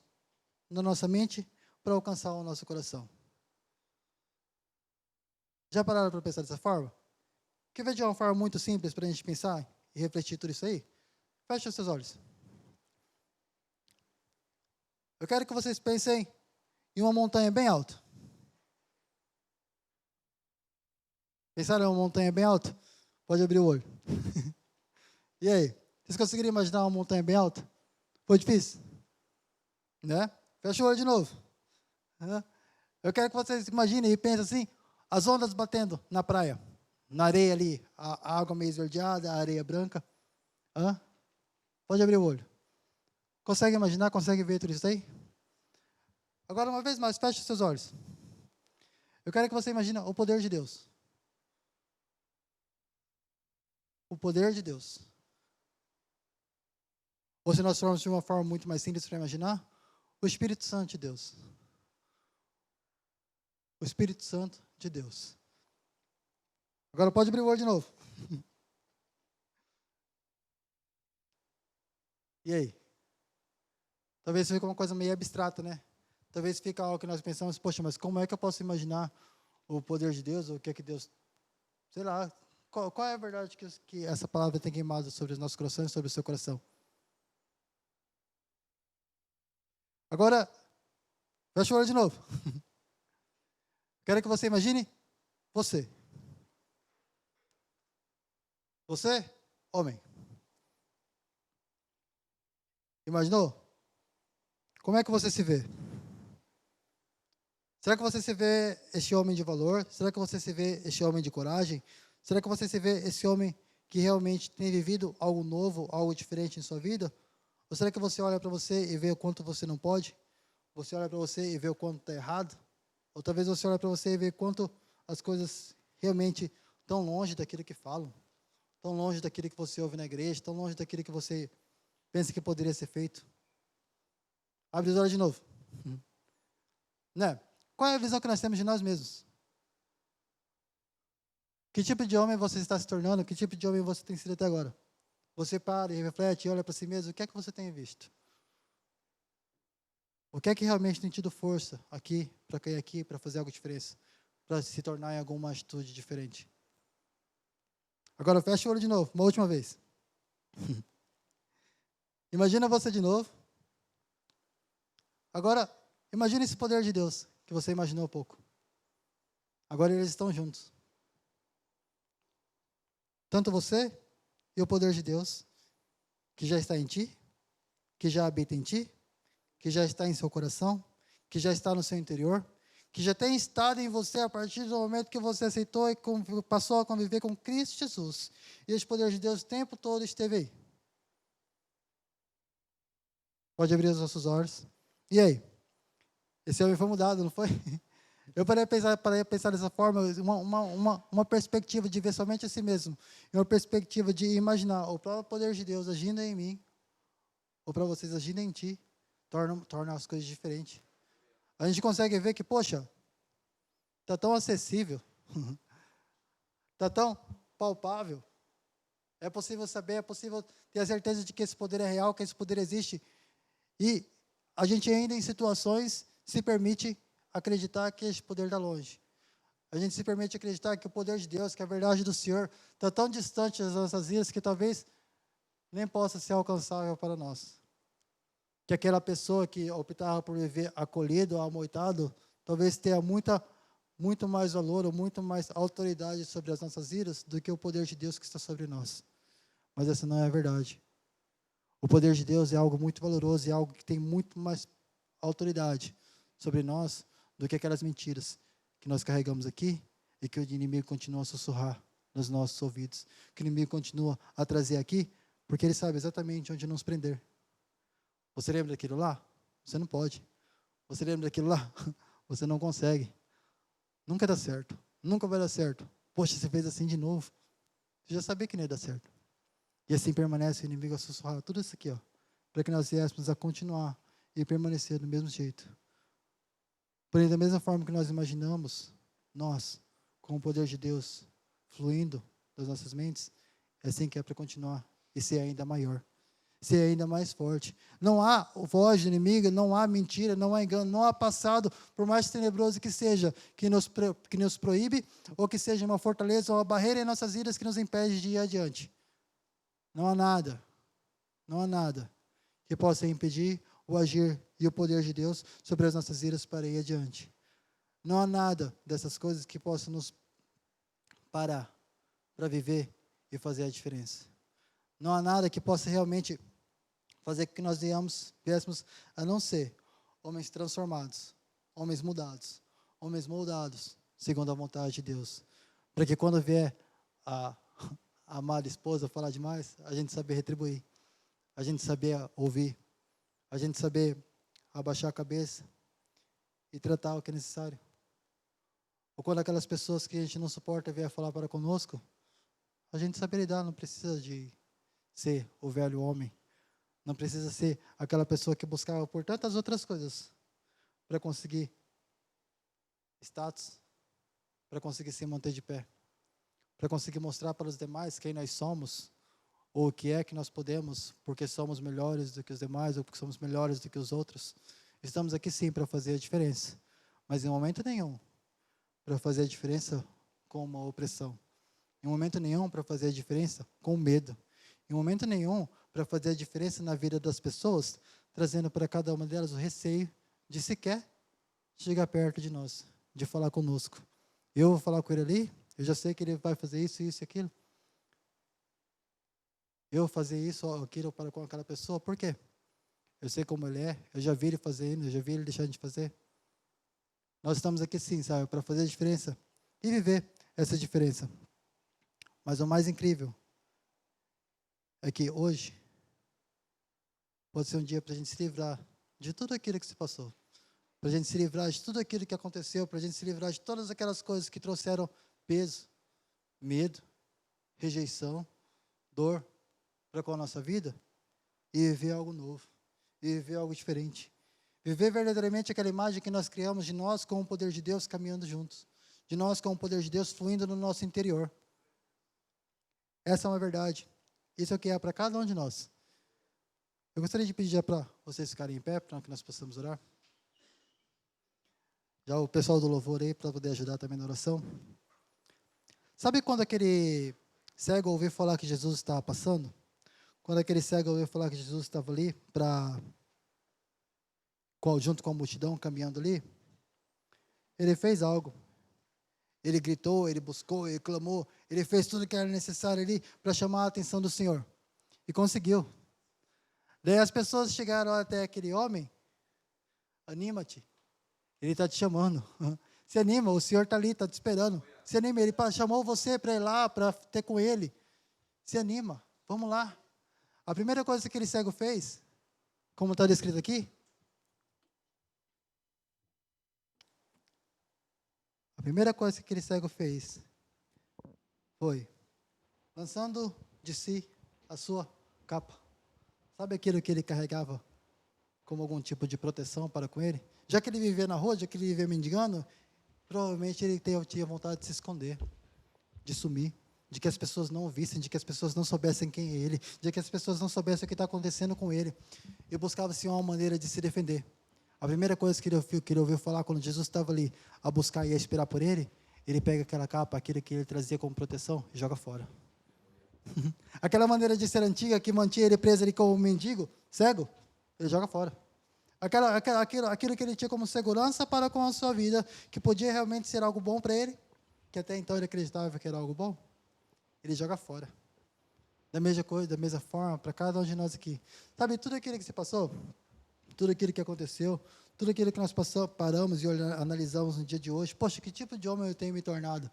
na nossa mente para alcançar o nosso coração? Já pararam para pensar dessa forma? Quer ver de uma forma muito simples para a gente pensar e refletir tudo isso aí? Feche os seus olhos. Eu quero que vocês pensem em uma montanha bem alta. Pensaram em uma montanha bem alta? Pode abrir o olho. E aí? Vocês conseguiram imaginar uma montanha bem alta? Foi difícil? Né? Fecha o olho de novo. Eu quero que vocês imaginem e pensem assim, as ondas batendo na praia, na areia ali, a água meio esverdeada, a areia branca. Pode abrir o olho. Consegue imaginar, consegue ver tudo isso aí? Agora, uma vez mais, feche os seus olhos. Eu quero que você imagine o poder de Deus. O poder de Deus. Ou se nós formos de uma forma muito mais simples para imaginar, o Espírito Santo de Deus. O Espírito Santo de Deus. Agora pode abrir o olho de novo. E aí? Talvez fique uma coisa meio abstrata, né? Talvez fique algo que nós pensamos, poxa, mas como é que eu posso imaginar o poder de Deus? Ou o que é que Deus... Sei lá, qual é a verdade que essa palavra tem queimado sobre os nossos corações, sobre o seu coração? Agora, fecha o olho de novo. Quero que você imagine você. Você, homem. Imaginou? Como é que você se vê? Será que você se vê este homem de valor? Será que você se vê este homem de coragem? Será que você se vê esse homem que realmente tem vivido algo novo, algo diferente em sua vida? Ou será que você olha para você e vê o quanto você não pode? Você olha para você e vê o quanto está errado? Ou talvez você olhe para você e vê quanto as coisas realmente estão longe daquilo que falam? tão longe daquilo que você ouve na igreja, tão longe daquilo que você pensa que poderia ser feito. Abre os olhos de novo. Né? Qual é a visão que nós temos de nós mesmos? Que tipo de homem você está se tornando? Que tipo de homem você tem sido até agora? Você para e reflete e olha para si mesmo, o que é que você tem visto? O que é que realmente tem tido força aqui, para cair aqui, para fazer algo diferente? Para se tornar em alguma atitude diferente? Agora fecha o olho de novo, uma última vez. Imagina você de novo. Agora, imagina esse poder de Deus, que você imaginou há pouco. Agora eles estão juntos. Tanto você e o poder de Deus, que já está em ti, que já habita em ti, que já está em seu coração, que já está no seu interior, que já tem estado em você a partir do momento que você aceitou e passou a conviver com Cristo Jesus. E esse poder de Deus o tempo todo esteve aí. Pode abrir os nossos olhos. E aí? Esse homem foi mudado, não foi? Eu parei a pensar dessa forma, uma perspectiva de ver somente a si mesmo, e uma perspectiva de imaginar o próprio poder de Deus agindo em mim, ou para vocês agindo em ti, torna as coisas diferentes. A gente consegue ver que, poxa, está tão acessível, está tão palpável, é possível saber, é possível ter a certeza de que esse poder é real, que esse poder existe, e a gente ainda em situações se permite acreditar que esse poder está longe. A gente se permite acreditar que o poder de Deus, que a verdade do Senhor está tão distante das nossas vidas que talvez nem possa ser alcançável para nós. Que aquela pessoa que optava por viver acolhido ou amoitado, talvez tenha muito mais valor ou muito mais autoridade sobre as nossas vidas do que o poder de Deus que está sobre nós. Mas essa não é a verdade. O poder de Deus é algo muito valoroso, é algo que tem muito mais autoridade sobre nós do que aquelas mentiras que nós carregamos aqui e que o inimigo continua a sussurrar nos nossos ouvidos, que o inimigo continua a trazer aqui, porque ele sabe exatamente onde nos prender. Você lembra daquilo lá? Você não pode. Você lembra daquilo lá? Você não consegue. Nunca dá certo. Nunca vai dar certo. Poxa, você fez assim de novo. Você já sabia que não ia dar certo. E assim permanece o inimigo a sussurrar tudo isso aqui, ó, para que nós viéssemos a continuar e permanecer do mesmo jeito. Porém, da mesma forma que nós imaginamos, nós, com o poder de Deus fluindo das nossas mentes, é assim que é para continuar e ser ainda maior, ser ainda mais forte. Não há voz do inimigo, não há mentira, não há engano, não há passado, por mais tenebroso que seja, que nos proíbe, ou que seja uma fortaleza ou uma barreira em nossas vidas que nos impede de ir adiante. Não há nada que possa impedir o agir e o poder de Deus sobre as nossas vidas para ir adiante. Não há nada dessas coisas que possa nos parar para viver e fazer a diferença. Não há nada que possa realmente fazer com que nós viéssemos a não ser homens transformados, homens mudados, homens moldados, segundo a vontade de Deus. Para que quando vier a amada esposa falar demais, a gente saber retribuir, a gente saber ouvir, a gente saber abaixar a cabeça e tratar o que é necessário. Ou quando aquelas pessoas que a gente não suporta vier falar para conosco, a gente saber lidar, não precisa de ser o velho homem, não precisa ser aquela pessoa que buscava por tantas outras coisas para conseguir status, para conseguir se manter de pé, para conseguir mostrar para os demais quem nós somos, ou o que é que nós podemos, porque somos melhores do que os demais, ou porque somos melhores do que os outros. Estamos aqui sim para fazer a diferença, mas em momento nenhum para fazer a diferença com uma opressão, em momento nenhum para fazer a diferença com medo, em momento nenhum para fazer a diferença na vida das pessoas, trazendo para cada uma delas o receio de sequer chegar perto de nós, de falar conosco. Eu vou falar com ele ali, eu já sei que ele vai fazer isso, isso e aquilo. Eu fazer isso ou aquilo para com aquela pessoa, por quê? Eu sei como ele é, eu já vi ele fazendo, eu já vi ele deixando de fazer. Nós estamos aqui sim, sabe, para fazer a diferença e viver essa diferença. Mas o mais incrível é que hoje pode ser um dia para a gente se livrar de tudo aquilo que se passou, para a gente se livrar de tudo aquilo que aconteceu, para a gente se livrar de todas aquelas coisas que trouxeram peso, medo, rejeição, dor para com a nossa vida e viver algo novo, e viver algo diferente. Viver verdadeiramente aquela imagem que nós criamos de nós com o poder de Deus caminhando juntos, de nós com o poder de Deus fluindo no nosso interior. Essa é uma verdade. Isso é o que é para cada um de nós. Eu gostaria de pedir para vocês ficarem em pé, para que nós possamos orar. Já o pessoal do louvor aí, para poder ajudar também na oração. Sabe quando aquele cego ouviu falar que Jesus estava passando? Quando aquele cego ouviu falar que Jesus estava ali, junto com a multidão, caminhando ali, ele fez algo. Ele gritou, ele buscou, ele clamou, ele fez tudo o que era necessário ali para chamar a atenção do Senhor. E conseguiu. Daí as pessoas chegaram até aquele homem, anima-te, ele está te chamando. Se anima, o Senhor está ali, está te esperando. Se anima, ele chamou você para ir lá, para ter com ele. Se anima, vamos lá. A primeira coisa que aquele cego fez, como está descrito aqui, a primeira coisa que aquele cego fez foi, lançando de si a sua capa. Sabe aquilo que ele carregava como algum tipo de proteção para com ele? Já que ele vivia na rua, já que ele vivia mendigando, provavelmente ele tinha vontade de se esconder, de sumir, de que as pessoas não o vissem, de que as pessoas não soubessem quem é ele, de que as pessoas não soubessem o que está acontecendo com ele. E buscava, assim, uma maneira de se defender. A primeira coisa que ele ouviu falar quando Jesus estava ali a buscar e a esperar por ele, ele pega aquela capa, aquilo que ele trazia como proteção e joga fora. Aquela maneira de ser antiga que mantinha ele preso ali como um mendigo, cego, ele joga fora. Aquilo que ele tinha como segurança para com a sua vida, que podia realmente ser algo bom para ele, que até então ele acreditava que era algo bom, ele joga fora. Da mesma coisa, da mesma forma, para cada um de nós aqui. Sabe, tudo aquilo que se passou, tudo aquilo que aconteceu, tudo aquilo que nós paramos e analisamos no dia de hoje, poxa, que tipo de homem eu tenho me tornado?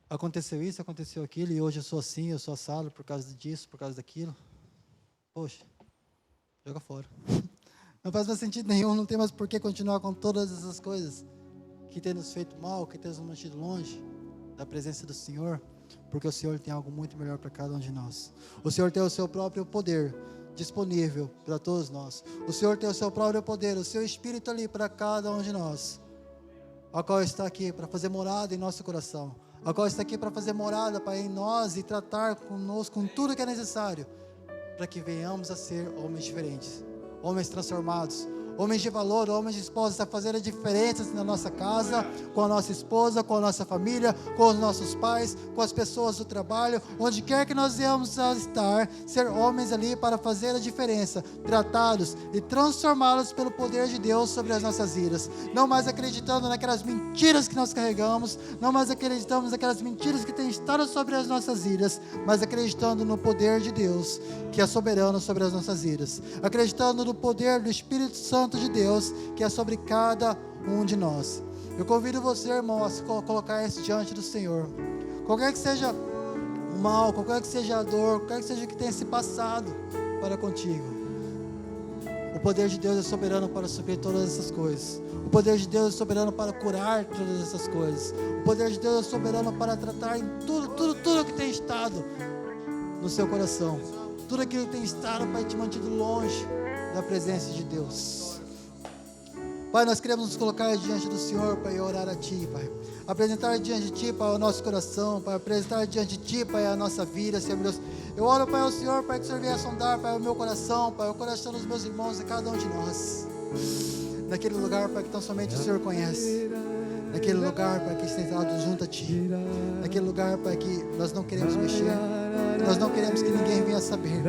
Aconteceu isso, aconteceu aquilo, e hoje eu sou assim, eu sou assado por causa disso, por causa daquilo. Poxa, joga fora. Não faz mais sentido nenhum, não tem mais por que continuar com todas essas coisas que tem nos feito mal, que tem nos mantido longe da presença do Senhor, porque o Senhor tem algo muito melhor para cada um de nós. O Senhor tem o seu próprio poder disponível para todos nós. O Senhor tem o seu próprio poder, o seu Espírito ali para cada um de nós, a qual está aqui para fazer morada em nosso coração, a qual está aqui para fazer morada, Pai, em nós e tratar conosco com tudo que é necessário, para que venhamos a ser homens diferentes, homens transformados, homens de valor, homens dispostos a fazer a diferença na nossa casa, com a nossa esposa, com a nossa família, com os nossos pais, com as pessoas do trabalho, onde quer que nós venhamos a estar, ser homens ali para fazer a diferença, tratados e transformá-los pelo poder de Deus sobre as nossas vidas, não mais acreditando naquelas mentiras que nós carregamos, não mais acreditamos naquelas mentiras que têm estado sobre as nossas vidas, mas acreditando no poder de Deus, que é soberano sobre as nossas vidas, acreditando no poder do Espírito Santo de Deus, que é sobre cada um de nós. Eu convido você, irmão, a colocar isso diante do Senhor. Qualquer que seja o mal, qualquer que seja a dor, qualquer que seja o que tenha se passado para contigo, o poder de Deus é soberano para suprir todas essas coisas. O poder de Deus é soberano para curar todas essas coisas. O poder de Deus é soberano para tratar em tudo que tem estado no seu coração, tudo aquilo que tem estado para te mantido longe da presença de Deus. Pai, nós queremos nos colocar diante do Senhor, Pai, e orar a Ti, Pai. Apresentar diante de Ti, Pai, o nosso coração, Pai. Apresentar diante de Ti, Pai, a nossa vida, Senhor Deus. Eu oro, Pai, ao Senhor, Pai, que o Senhor venha sondar, Pai, o meu coração, Pai, o coração dos meus irmãos e cada um de nós. Naquele lugar, Pai, que tão somente o Senhor conhece. Naquele lugar, Pai, que está sentado junto a Ti. Naquele lugar, Pai, que nós não queremos mexer. Que nós não queremos que ninguém venha saber.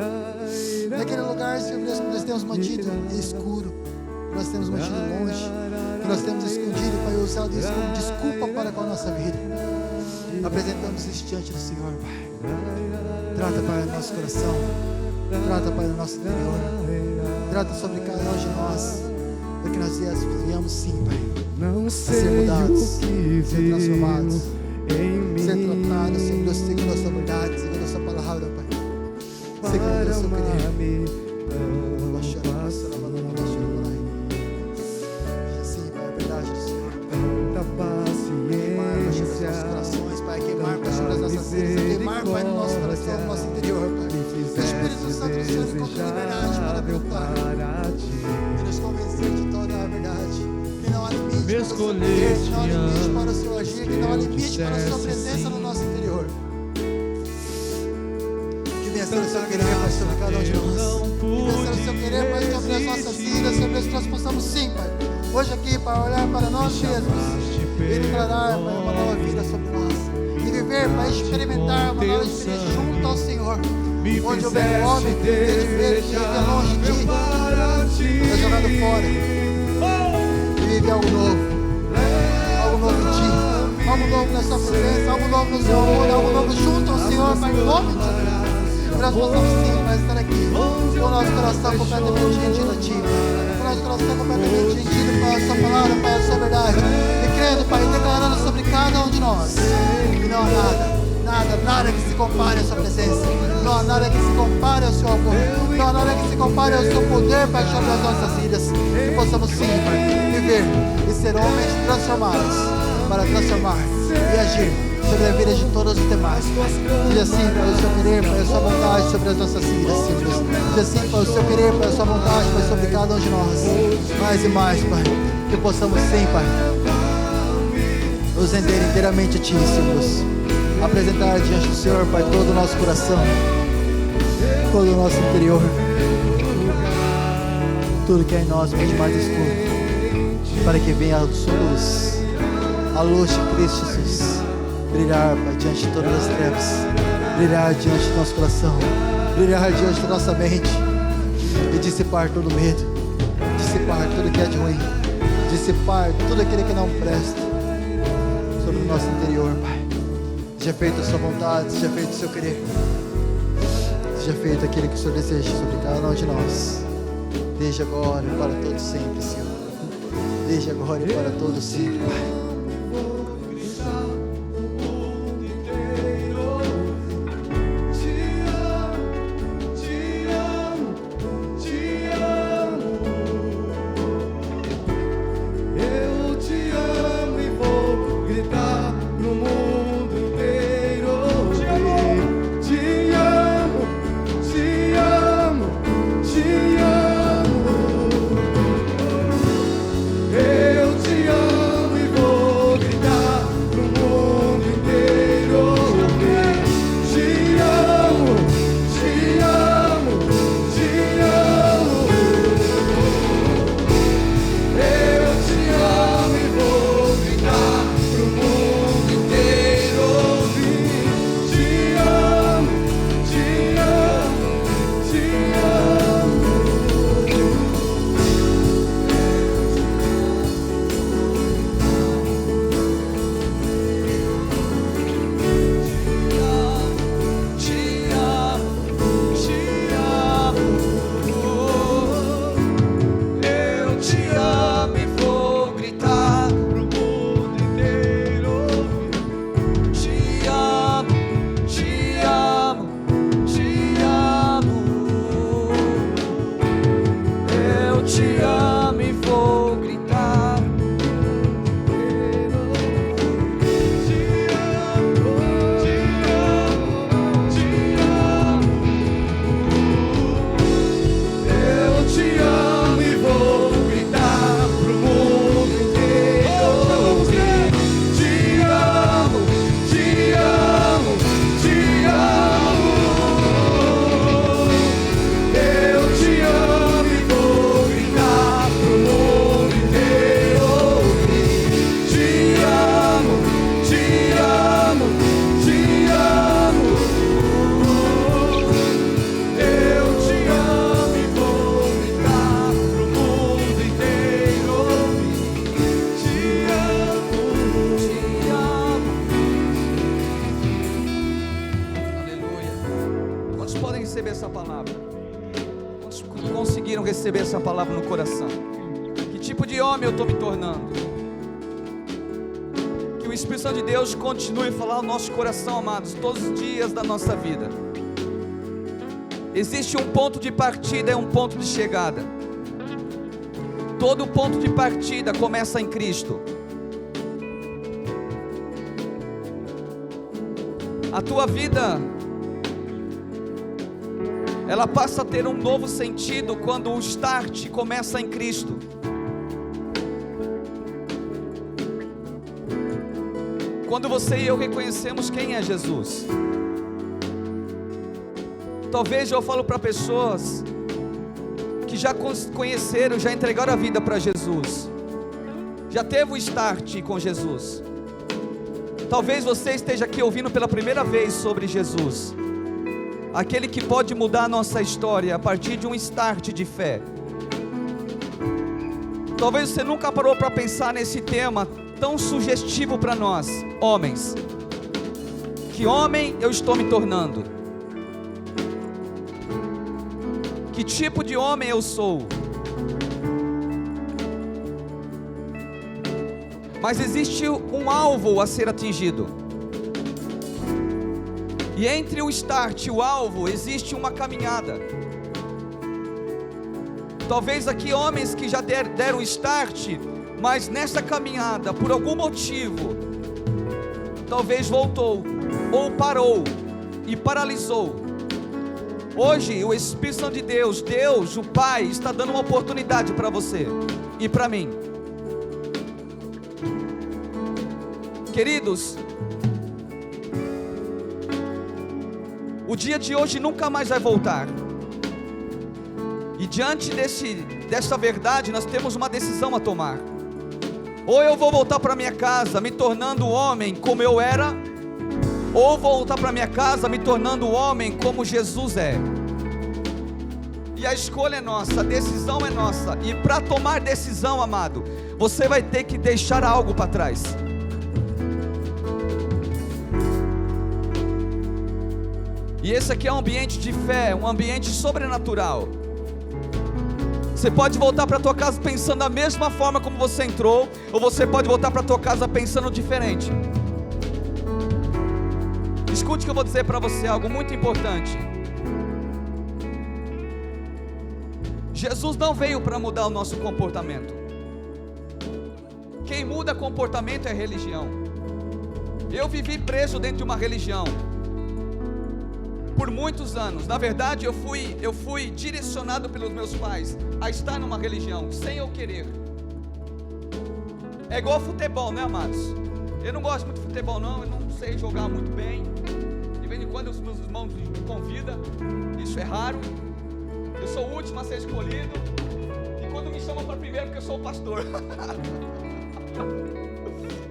Naquele lugar, Senhor Deus, que nós temos mantido escuro, que nós temos mantido longe, que nós temos escondido, Pai, usado isso como desculpa para com a nossa vida. Apresentamos isso diante do Senhor, Pai. Trata, Pai, o nosso coração. Trata, Pai, o nosso interior. Trata sobre cada um de nós, para que nós venhamos sim, Pai, a ser mudados, ser transformados, ser tratados, Senhor Deus, segundo a sua verdade, segundo a sua palavra, Pai, segundo o seu querer. Sim, Pai, é verdade do Senhor. Queimar, Pai, sobre os nossos corações, Pai, queimar, Pai, sobre as nossas vidas, queimar, Pai, no nosso coração, no nosso interior, escolheste, não há limite para o seu agir, que não há limite para a sua presença no nosso interior. Que venha ser o seu querer, Pai, sobre cada um de nós. Que venha ser o seu querer, Pai, sobre as nossas vidas, sobre as que nós possamos sim, Pai. Hoje aqui, Pai, olhar para nós mesmos e declarar, Pai, uma nova vida sobre nós. E viver, Pai, experimentar uma nova experiência junto ao Senhor. Onde houver um homem que viver, que vive longe de ti, é jogado fora. E vive algo novo em ti, algo novo na sua presença, algo novo no seu amor, algo novo junto ao Senhor, Pai, em nome de Jesus. Que nós possamos sim, Pai, estar aqui com o nosso coração completamente rendido a ti, com o nosso coração completamente rendido para a sua palavra, Pai, a sua verdade, e crendo, Pai, declarando sobre cada um de nós que não há nada que se compare à sua presença, não há nada que se compare ao seu amor, não há nada que se compare ao seu poder, Pai, sobre as nossas vidas, que possamos sim, Pai, viver e ser homens transformados, para transformar e agir sobre a vida de todos os demais. Seja assim, Pai, o seu querer, Pai, a sua vontade sobre as nossas vidas, Senhor. Seja assim, Pai, o seu querer, Pai, a sua vontade, Pai, sobre cada um de nós. Mais e mais, Pai, que possamos sim, Pai, nos render inteiramente a ti, Senhor. Apresentar diante do Senhor, Pai, todo o nosso coração, todo o nosso interior, tudo que é em nós, Pai, de mais escuro, para que venha a luz de Cristo Jesus brilhar, Pai, diante de todas as trevas, brilhar diante do nosso coração, brilhar diante da nossa mente e dissipar todo medo, dissipar tudo que é de ruim, dissipar tudo aquilo que não presta sobre o nosso interior, Pai. Seja feita a sua vontade, seja feito o seu querer, seja feito aquilo que o Senhor deseja sobre cada um de nós, desde agora e para todos sempre, Senhor, desde agora e para todos sempre, Pai. Receber essa palavra no coração. Que tipo de homem eu estou me tornando? Que o Espírito Santo de Deus continue a falar ao nosso coração, amados, todos os dias da nossa vida. Existe um ponto de partida e um ponto de chegada. Todo ponto de partida começa em Cristo. A tua vida, ela passa a ter um novo sentido quando o start começa em Cristo. quando você e eu reconhecemos quem é Jesus. Talvez eu falo para pessoas que já conheceram, já entregaram a vida para Jesus, já teve o start com Jesus. Talvez você esteja aqui ouvindo pela primeira vez sobre Jesus, aquele que pode mudar a nossa história a partir de um start de fé. Talvez você nunca parou para pensar nesse tema tão sugestivo para nós, homens. Que homem eu estou me tornando? Que tipo de homem eu sou? Mas existe um alvo a ser atingido. E entre o start e o alvo existe uma caminhada. Talvez aqui homens que já deram start, mas nessa caminhada, por algum motivo, talvez voltou, ou parou, e paralisou. Hoje o Espírito Santo de Deus, Deus, o Pai, está dando uma oportunidade para você e para mim. Queridos, o dia de hoje nunca mais vai voltar. E diante dessa verdade, nós temos uma decisão a tomar. Ou eu vou voltar para minha casa me tornando o homem como eu era, ou vou voltar para minha casa me tornando o homem como Jesus é. E a escolha é nossa, a decisão é nossa. E para tomar decisão, amado, você vai ter que deixar algo para trás. E esse aqui é um ambiente de fé, um ambiente sobrenatural. Você pode voltar para a tua casa pensando da mesma forma como você entrou, ou você pode voltar para a tua casa pensando diferente. Escute que eu vou dizer para você algo muito importante. Jesus não veio para mudar o nosso comportamento. Quem muda comportamento é religião. Eu vivi preso dentro de uma religião por muitos anos. Na verdade, eu fui direcionado pelos meus pais a estar numa religião, sem eu querer. É igual futebol, né, amados? Eu não gosto muito de futebol não, eu não sei jogar muito bem. De vez em quando os meus irmãos me convidam, isso é raro. Eu sou o último a ser escolhido, e quando me chamam para primeiro, porque eu sou o pastor.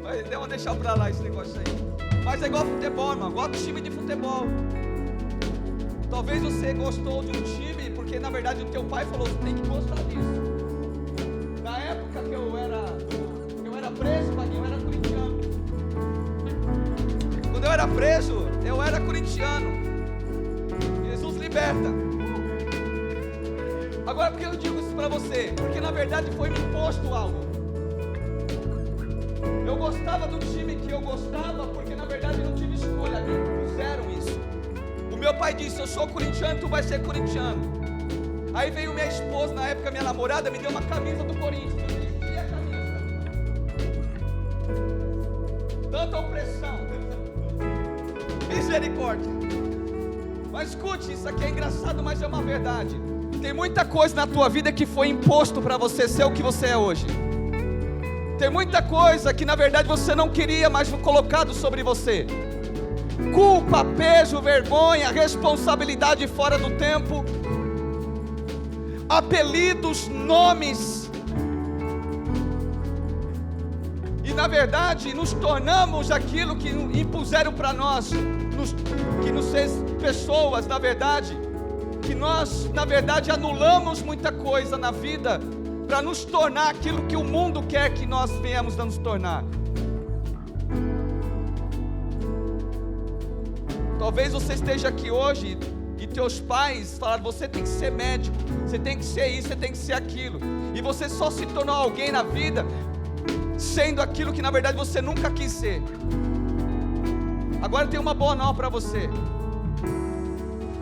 Mas vamos deixar para lá esse negócio aí. Mas é igual futebol, irmão, igual time de futebol. Talvez você gostou de um time porque na verdade o teu pai falou: você tem que gostar disso. Na época que eu era preso, eu era corintiano. Quando eu era preso, eu era corintiano. Jesus liberta. Agora por que eu digo isso para você? Porque na verdade foi me imposto algo. Eu gostava do time que eu gostava porque na verdade eu não tive escolha, me puseram isso. O meu pai disse: eu sou corintiano, tu vai ser corintiano. Aí veio minha esposa, na época minha namorada, me deu uma camisa do Corinthians. Eu vesti a camisa. Tanta opressão. Misericórdia. Mas escute, isso aqui é engraçado, mas é uma verdade. Tem muita coisa na tua vida que foi imposto para você ser o que você é hoje. Tem muita coisa que na verdade você não queria, mas foi colocado sobre você. Culpa, peso, vergonha, responsabilidade fora do tempo, apelidos, nomes. E na verdade nos tornamos aquilo que impuseram para nós, que nos fez pessoas, na verdade, que nós na verdade anulamos muita coisa na vida para nos tornar aquilo que o mundo quer que nós venhamos a nos tornar. Talvez você esteja aqui hoje e teus pais falaram: você tem que ser médico, você tem que ser isso, você tem que ser aquilo. E você só se tornou alguém na vida sendo aquilo que na verdade você nunca quis ser. Agora tem uma boa nova para você.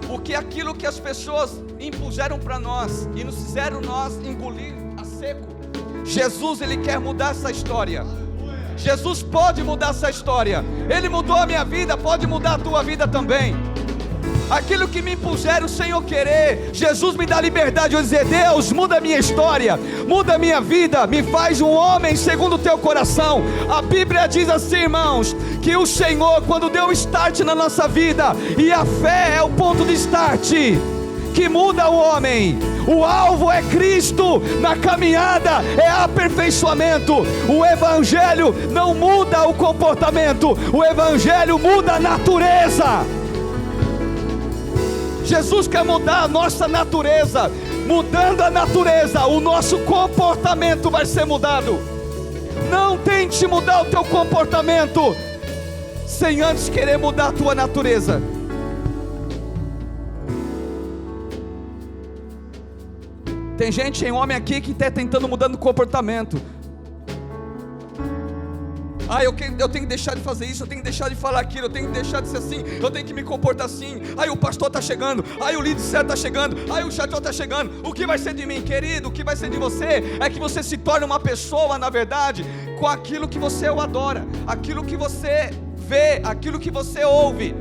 Porque aquilo que as pessoas impuseram para nós e nos fizeram nós engolir a seco, Jesus, Ele quer mudar essa história. Jesus pode mudar essa história. Ele mudou a minha vida, pode mudar a tua vida também. aquilo que me impuseram sem eu querer, Jesus me dá liberdade de eu dizer: Deus, muda a minha história, muda a minha vida, me faz um homem segundo o teu coração. A Bíblia diz assim, irmãos, que o Senhor, quando deu o start na nossa vida, e a fé é o ponto de start que muda o homem. O alvo é Cristo, na caminhada é aperfeiçoamento. O Evangelho não muda o comportamento, o Evangelho muda a natureza. Jesus quer mudar a nossa natureza. Mudando a natureza, o nosso comportamento vai ser mudado. Não tente mudar o teu comportamento sem antes querer mudar a tua natureza. Tem gente, homem aqui, que está tentando mudando o comportamento. Eu tenho que deixar de fazer isso, eu tenho que deixar de falar aquilo, eu tenho que deixar de ser assim, eu tenho que me comportar assim. O pastor está chegando, o líder certo está chegando, o chateau está chegando. O que vai ser de mim, querido? O que vai ser de você? É que você se torne uma pessoa, na verdade, com aquilo que você adora, aquilo que você vê, aquilo que você ouve.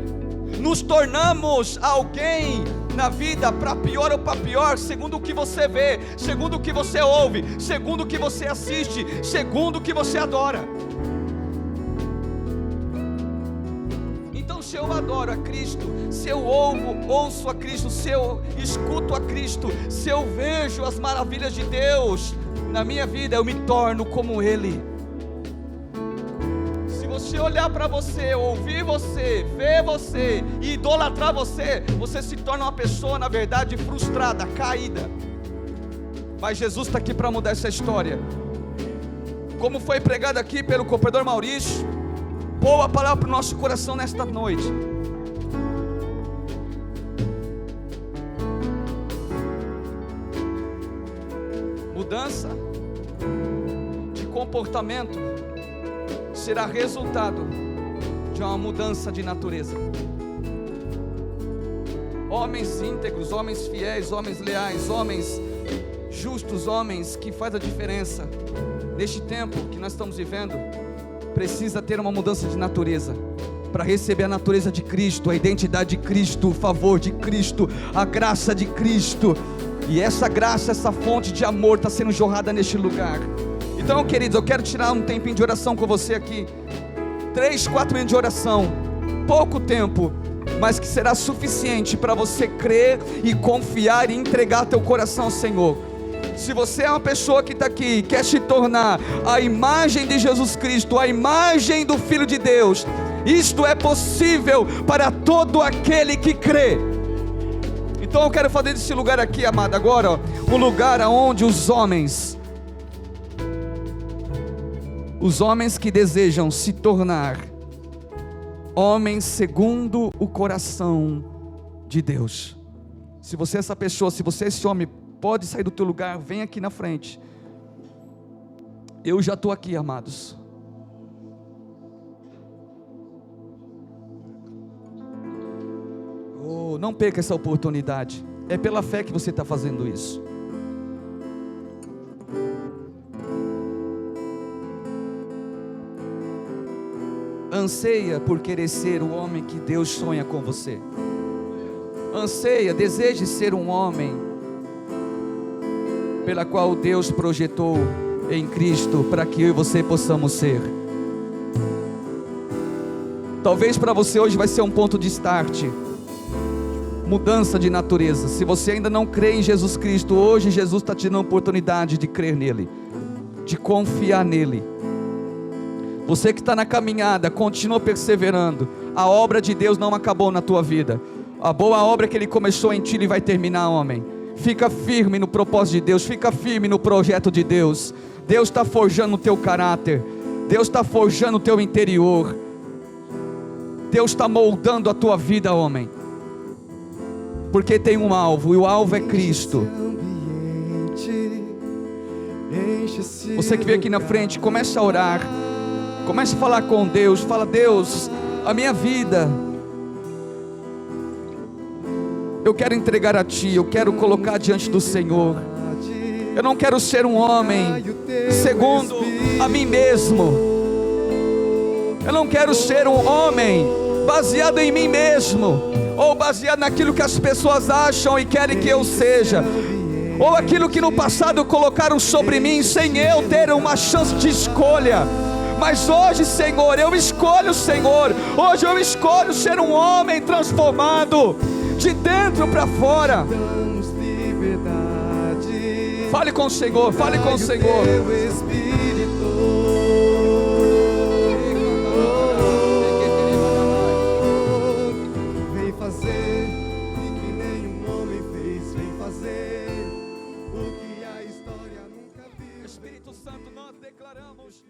Nos tornamos alguém na vida, para pior ou para pior, segundo o que você vê, segundo o que você ouve, segundo o que você assiste, segundo o que você adora. Então, se eu adoro a Cristo, se eu ouço a Cristo, se eu escuto a Cristo, se eu vejo as maravilhas de Deus na minha vida, eu me torno como Ele. Se olhar para você, ouvir você, ver você e idolatrar você, você se torna uma pessoa, na verdade, frustrada, caída. Mas Jesus está aqui para mudar essa história. Como foi pregado aqui pelo cooperador Maurício, boa palavra para o nosso coração nesta noite. Mudança de comportamento será resultado de uma mudança de natureza. Homens íntegros, homens fiéis, homens leais, homens justos, homens que fazem a diferença neste tempo que nós estamos vivendo, precisa ter uma mudança de natureza para receber a natureza de Cristo, a identidade de Cristo, o favor de Cristo, a graça de Cristo. E essa graça, essa fonte de amor está sendo jorrada neste lugar. Então, queridos, eu quero tirar um tempinho de oração com você aqui. 3, 4 minutos de oração. Pouco tempo, mas que será suficiente para você crer e confiar e entregar teu coração ao Senhor. Se você é uma pessoa que está aqui e quer se tornar a imagem de Jesus Cristo, a imagem do Filho de Deus, isto é possível para todo aquele que crê. Então eu quero fazer desse lugar aqui, amado, agora, um lugar onde os homens que desejam se tornar homens segundo o coração de Deus. Se você é essa pessoa, se você é esse homem, pode sair do teu lugar, vem aqui na frente. Eu já estou aqui, amados. Não perca essa oportunidade. É pela fé que você está fazendo isso. Anseia por querer ser o homem que Deus sonha com você. Anseia, deseje ser um homem pela qual Deus projetou em Cristo, para que eu e você possamos ser. Talvez para você hoje vai ser um ponto de start, mudança de natureza. Se você ainda não crê em Jesus Cristo, hoje Jesus está te dando a oportunidade de crer nele, de confiar nele. Você que está na caminhada, continua perseverando. A obra de Deus não acabou na tua vida. A boa obra que Ele começou em ti, Ele vai terminar, homem. Fica firme no propósito de Deus, fica firme no projeto de Deus. Deus está forjando o teu caráter, Deus está forjando o teu interior, Deus está moldando a tua vida, homem. Porque tem um alvo, e o alvo é Cristo. Você que veio aqui na frente, comece a orar. Comece a falar com Deus. Fala: Deus, a minha vida eu quero entregar a Ti, eu quero colocar diante do Senhor. Eu não quero ser um homem segundo a mim mesmo. Eu não quero ser um homem baseado em mim mesmo, ou baseado naquilo que as pessoas acham e querem que eu seja, ou aquilo que no passado colocaram sobre mim sem eu ter uma chance de escolha. Mas hoje, Senhor, eu escolho, Senhor, hoje eu escolho ser um homem transformado de dentro para fora. Fale com o Senhor, fale com o Senhor. Vem fazer o que nenhum homem fez, vem fazer o que a história nunca viu. Espírito Santo, nós declaramos